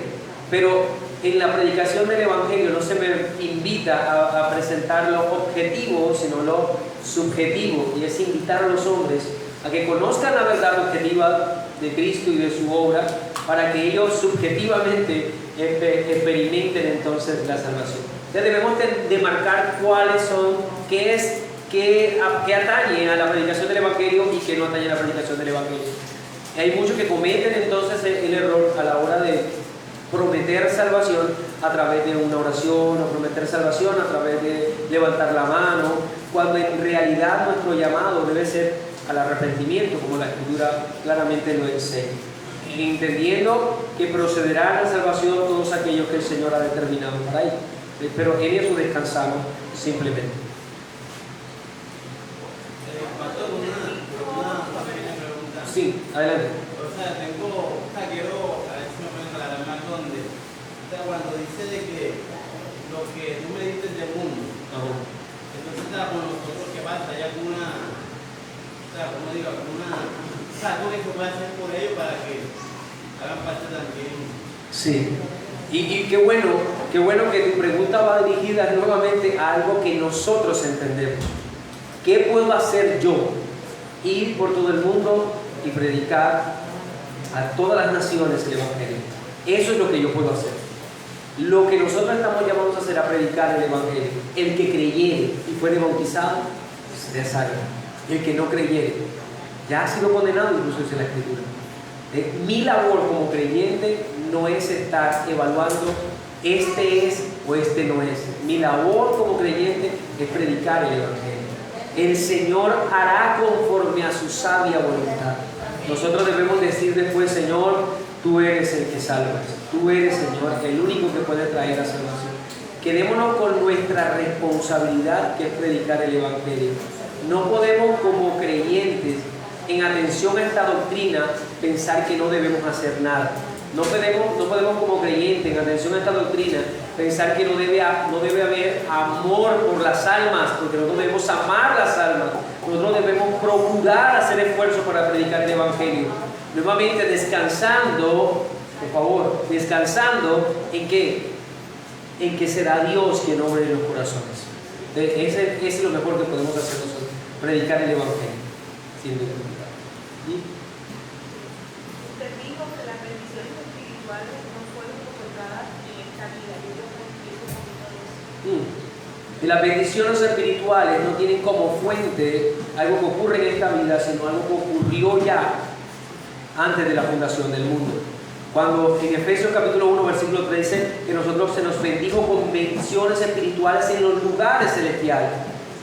Pero en la predicación del Evangelio no se me invita a presentar lo objetivo, sino lo subjetivo, y es invitar a los hombres a que conozcan la verdad objetiva de Cristo y de su obra, para que ellos subjetivamente experimenten entonces la salvación. Entonces debemos demarcar cuáles son, qué atañe a la predicación del Evangelio y qué no atañe a la predicación del Evangelio. Hay muchos que cometen entonces el error a la hora de prometer salvación a través de una oración, o prometer salvación a través de levantar la mano, cuando en realidad nuestro llamado debe ser al arrepentimiento, como la Escritura claramente lo enseña, entendiendo que procederá a la salvación todos aquellos que el Señor ha determinado para ellos. Pero en eso descansamos simplemente. Pastor, una pequeña pregunta. Sí, adelante. Quiero a ver si me pueden aclarar más dónde. Cuando dice de que lo que tú me dices del mundo, entonces con nosotros que pasa, hay alguna, algo que se puede hacer por ellos para que hagan parte también. Sí. Y qué bueno que tu pregunta va dirigida nuevamente a algo que nosotros entendemos. ¿Qué puedo hacer yo? Ir por todo el mundo y predicar a todas las naciones el Evangelio. Eso es lo que yo puedo hacer. Lo que nosotros estamos llamados a hacer, a predicar el Evangelio. El que creyere y fuere bautizado, será salvo. El que no creyere, ya ha sido condenado, incluso dice la Escritura. Mi labor como creyente no es estar evaluando este es o este no es. Mi labor como creyente es predicar el Evangelio. El Señor hará conforme a su sabia voluntad. Nosotros debemos decir después, Señor, tú eres el que salvas. Tú eres, Señor, el único que puede traer la salvación. Quedémonos con nuestra responsabilidad, que es predicar el Evangelio. No podemos como creyentes, en atención a esta doctrina, pensar que no debemos hacer nada. No podemos como creyentes, en atención a esta doctrina, pensar que no debe haber amor por las almas, porque nosotros debemos amar las almas. Nosotros debemos procurar hacer esfuerzos para predicar el Evangelio. Nuevamente descansando, por favor, descansando en qué? En que será Dios quien obre en los corazones. Ese es lo mejor que podemos hacer nosotros, predicar el Evangelio, sin duda. Usted dijo bendiciones espirituales no fueron otorgadas en esta vida. Yo creo que explico un poquito de eso. Y las bendiciones espirituales no tienen como fuente algo que ocurre en esta vida, sino algo que ocurrió ya antes de la fundación del mundo. Cuando en Efesios capítulo 1, versículo 13, que nosotros se nos bendijo con bendiciones espirituales en los lugares celestiales.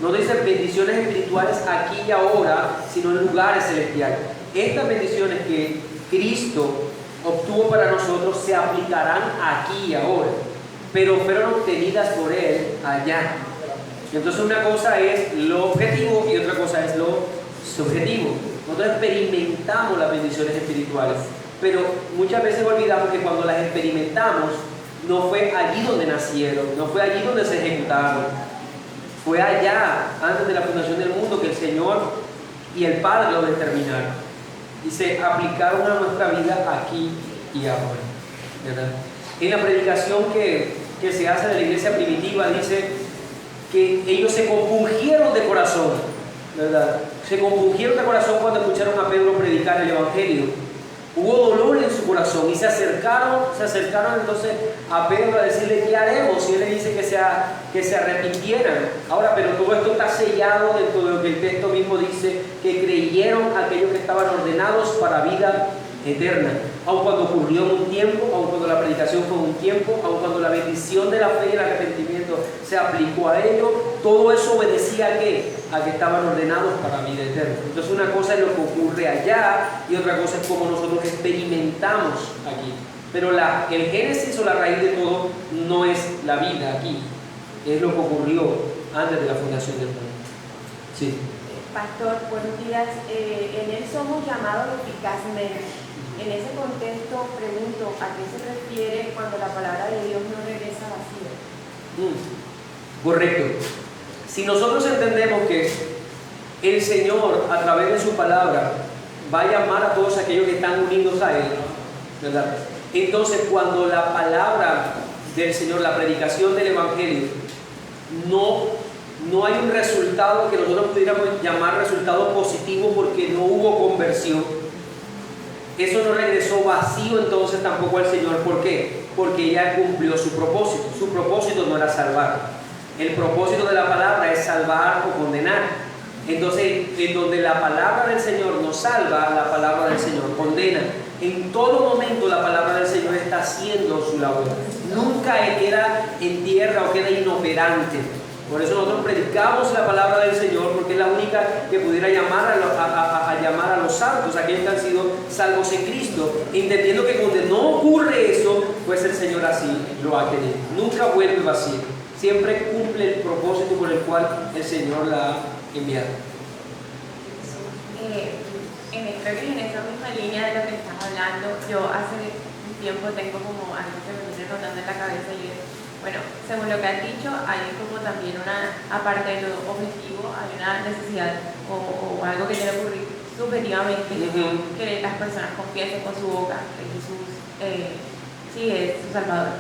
No dice bendiciones espirituales aquí y ahora, sino en lugares celestiales. Estas bendiciones que Cristo obtuvo para nosotros se aplicarán aquí y ahora, pero fueron obtenidas por Él allá. Entonces una cosa es lo objetivo y otra cosa es lo subjetivo. Nosotros experimentamos las bendiciones espirituales, pero muchas veces olvidamos que cuando las experimentamos no fue allí donde nacieron, no fue allí donde se ejecutaron, fue allá, antes de la fundación del mundo, que el Señor y el Padre lo determinaron y se aplicaron a nuestra vida aquí y ahora, ¿verdad? En la predicación que se hace de la iglesia primitiva dice que ellos se compungieron de corazón, ¿verdad? Se compungieron de corazón cuando escucharon a Pedro predicar el Evangelio. Hubo dolor en su corazón y se acercaron entonces a Pedro a decirle ¿qué haremos? Y él le dice que se arrepintieran. Ahora, pero todo esto está sellado dentro de lo que el texto mismo dice, que creyeron aquellos que estaban ordenados para vida eterna. Aun cuando ocurrió en un tiempo, aun cuando la predicación fue en un tiempo, aun cuando la bendición de la fe y el arrepentimiento se aplicó a ellos, todo eso obedecía a que estaban ordenados para vida eterna. Entonces una cosa es lo que ocurre allá y otra cosa es como nosotros experimentamos aquí. Pero el génesis o la raíz de todo no es la vida aquí, es lo que ocurrió antes de la fundación del mundo. Sí. Pastor, buenos días. En él somos llamados eficazmente. En ese contexto pregunto, ¿a qué se refiere cuando la palabra de Dios no regresa vacía? Correcto. Si nosotros entendemos que el Señor a través de su palabra va a llamar a todos aquellos que están unidos a Él, ¿verdad? Entonces cuando la palabra del Señor, la predicación del Evangelio, no hay un resultado que nosotros pudiéramos llamar resultado positivo porque no hubo conversión, eso no regresó vacío entonces tampoco al Señor. ¿Por qué? Porque ya cumplió su propósito. Su propósito no era salvar. El propósito de la palabra es salvar o condenar. Entonces, en donde la palabra del Señor nos salva, la palabra del Señor condena. En todo momento la palabra del Señor está haciendo su labor. Nunca queda en tierra o queda inoperante. Por eso nosotros predicamos la palabra del Señor, porque es la única que pudiera llamar a los santos, aquellos que han sido salvos en Cristo, entendiendo que cuando no ocurre eso, pues el Señor así lo ha querido. Nunca vuelve vacío, siempre cumple el propósito por el cual el Señor la ha enviado. Creo que en esa misma línea de lo que estás hablando, yo hace un tiempo tengo como algo que me viene rotando en la cabeza y es, bueno, según lo que has dicho, hay como también aparte de lo objetivo, hay una necesidad o algo que tiene que ocurrir subjetivamente, que las personas confiesen con su boca que Jesús sí es su Salvador.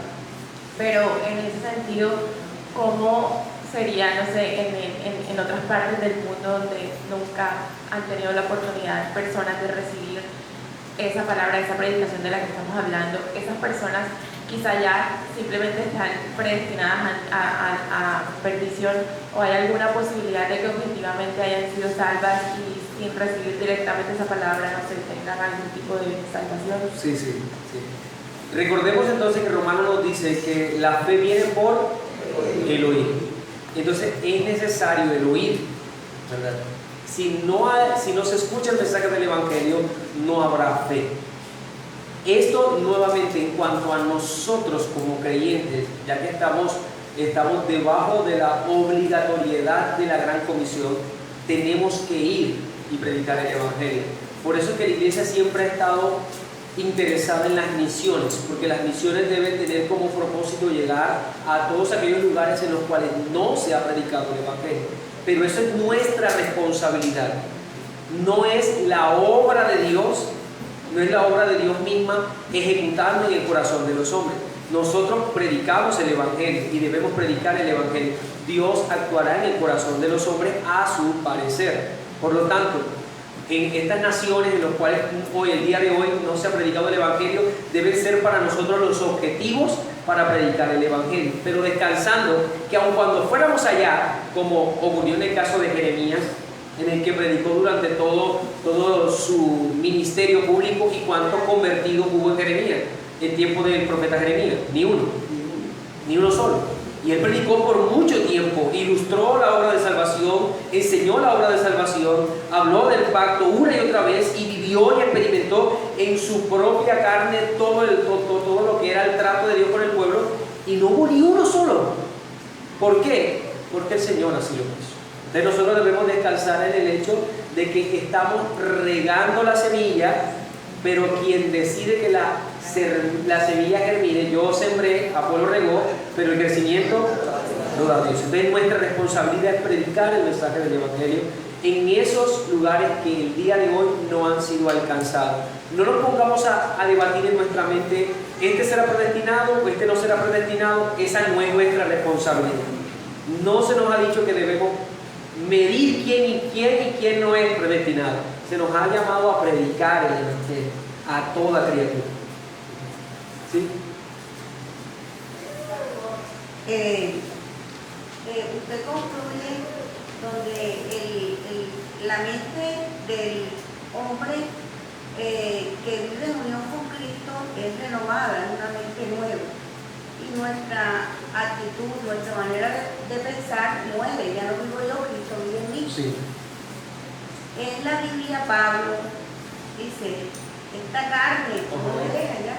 Pero en ese sentido, ¿cómo sería, no sé, en otras partes del mundo donde nunca han tenido la oportunidad personas de recibir esa palabra, esa predicación de la que estamos hablando? Esas personas quizá ya simplemente están predestinadas a perdición, o hay alguna posibilidad de que objetivamente hayan sido salvas y sin recibir directamente esa palabra, no sé, tengan algún tipo de salvación. Sí. Recordemos entonces que Romanos nos dice que la fe viene por el oír. Entonces es necesario el oír, ¿verdad? Si no se escucha el mensaje del Evangelio, no habrá fe. Esto nuevamente en cuanto a nosotros como creyentes, ya que estamos debajo de la obligatoriedad de la gran comisión, tenemos que ir y predicar el Evangelio. Por eso es que la iglesia siempre ha estado interesada en las misiones, porque las misiones deben tener como propósito llegar a todos aquellos lugares en los cuales no se ha predicado el Evangelio. Pero eso es nuestra responsabilidad, no es la obra de Dios. No es la obra de Dios misma ejecutando en el corazón de los hombres. Nosotros predicamos el Evangelio y debemos predicar el Evangelio. Dios actuará en el corazón de los hombres a su parecer. Por lo tanto, en estas naciones en las cuales hoy, el día de hoy, no se ha predicado el Evangelio, deben ser para nosotros los objetivos para predicar el Evangelio, pero descansando que aun cuando fuéramos allá, como ocurrió en el caso de Jeremías, en el que predicó durante todo su ministerio público, y cuántos convertidos hubo en Jeremías, en tiempo del profeta Jeremías, ni uno solo. Y él predicó por mucho tiempo, ilustró la obra de salvación, enseñó la obra de salvación, habló del pacto una y otra vez, y vivió y experimentó en su propia carne todo lo que era el trato de Dios con el pueblo, y no hubo ni uno solo. ¿Por qué? Porque el Señor así lo quiso. Entonces nosotros debemos descansar en el hecho de que estamos regando la semilla, pero quien decide que la semilla germine, yo sembré, Apolo regó, pero el crecimiento lo da Dios. Entonces nuestra responsabilidad es predicar el mensaje del Evangelio en esos lugares que el día de hoy no han sido alcanzados. No nos pongamos a debatir en nuestra mente, este será predestinado o este no será predestinado. Esa no es nuestra responsabilidad. No se nos ha dicho que debemos medir quién no es predestinado. Se nos ha llamado a predicar el Evangelio a toda criatura. ¿Sí? Usted concluye donde la mente del hombre que vive en unión con Cristo es renovada, es una mente nueva. Y nuestra actitud, nuestra manera de pensar muere. Ya no vivo yo, Cristo vive en mí. Sí. En la Biblia Pablo dice, esta carne no me deja ya.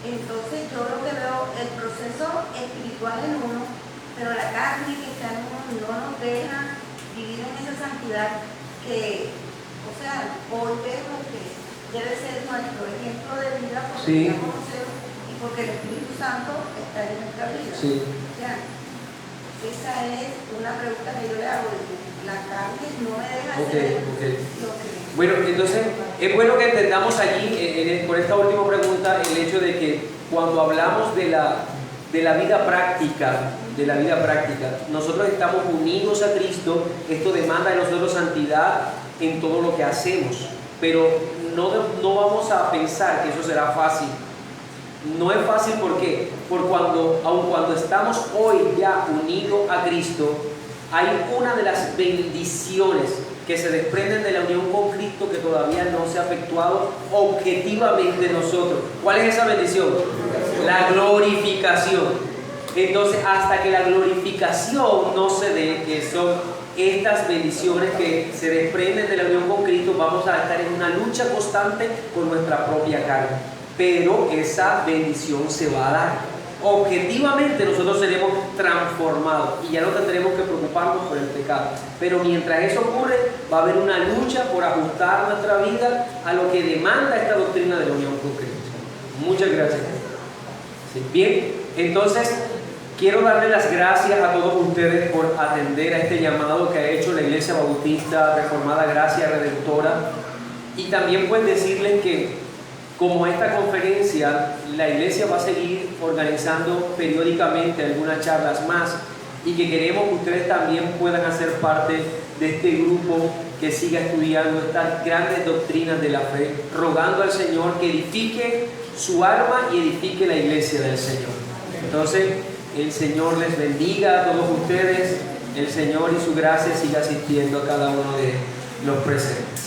Entonces yo lo que veo, el proceso espiritual en uno, pero la carne que está en uno no nos deja vivir en esa santidad que, o sea, hoy vemos que debe ser nuestro ejemplo de vida porque sí. ya conocemos y porque el Espíritu Santo está en nuestra vida. Sí. Ya. Esa es una pregunta que yo le hago. La carne no me deja hacer lo que... Bueno, entonces es bueno que entendamos allí, por esta última pregunta, el hecho de que cuando hablamos de la vida práctica, nosotros estamos unidos a Cristo. Esto demanda de nosotros santidad en todo lo que hacemos, pero no vamos a pensar que eso será fácil. No es fácil, ¿por qué? Aun cuando estamos hoy ya unidos a Cristo, hay una de las bendiciones que se desprenden de la unión con Cristo que todavía no se ha efectuado objetivamente en nosotros. ¿Cuál es esa bendición? La glorificación. Entonces, hasta que la glorificación no se dé, que son estas bendiciones que se desprenden de la unión con Cristo, vamos a estar en una lucha constante con nuestra propia carne. Pero esa bendición se va a dar. Objetivamente nosotros seremos transformados y ya no tendremos que preocuparnos por el pecado. Pero mientras eso ocurre, va a haber una lucha por ajustar nuestra vida a lo que demanda esta doctrina de la unión con Cristo. Muchas gracias. Sí, bien, entonces quiero darle las gracias a todos ustedes por atender a este llamado que ha hecho la Iglesia Bautista Reformada Gracia Redentora, y también pues decirles que como esta conferencia, la iglesia va a seguir organizando periódicamente algunas charlas más, y que queremos que ustedes también puedan hacer parte de este grupo que siga estudiando estas grandes doctrinas de la fe, rogando al Señor que edifique su alma y edifique la iglesia del Señor. Entonces, el Señor les bendiga a todos ustedes, el Señor y su gracia siga asistiendo a cada uno de los presentes.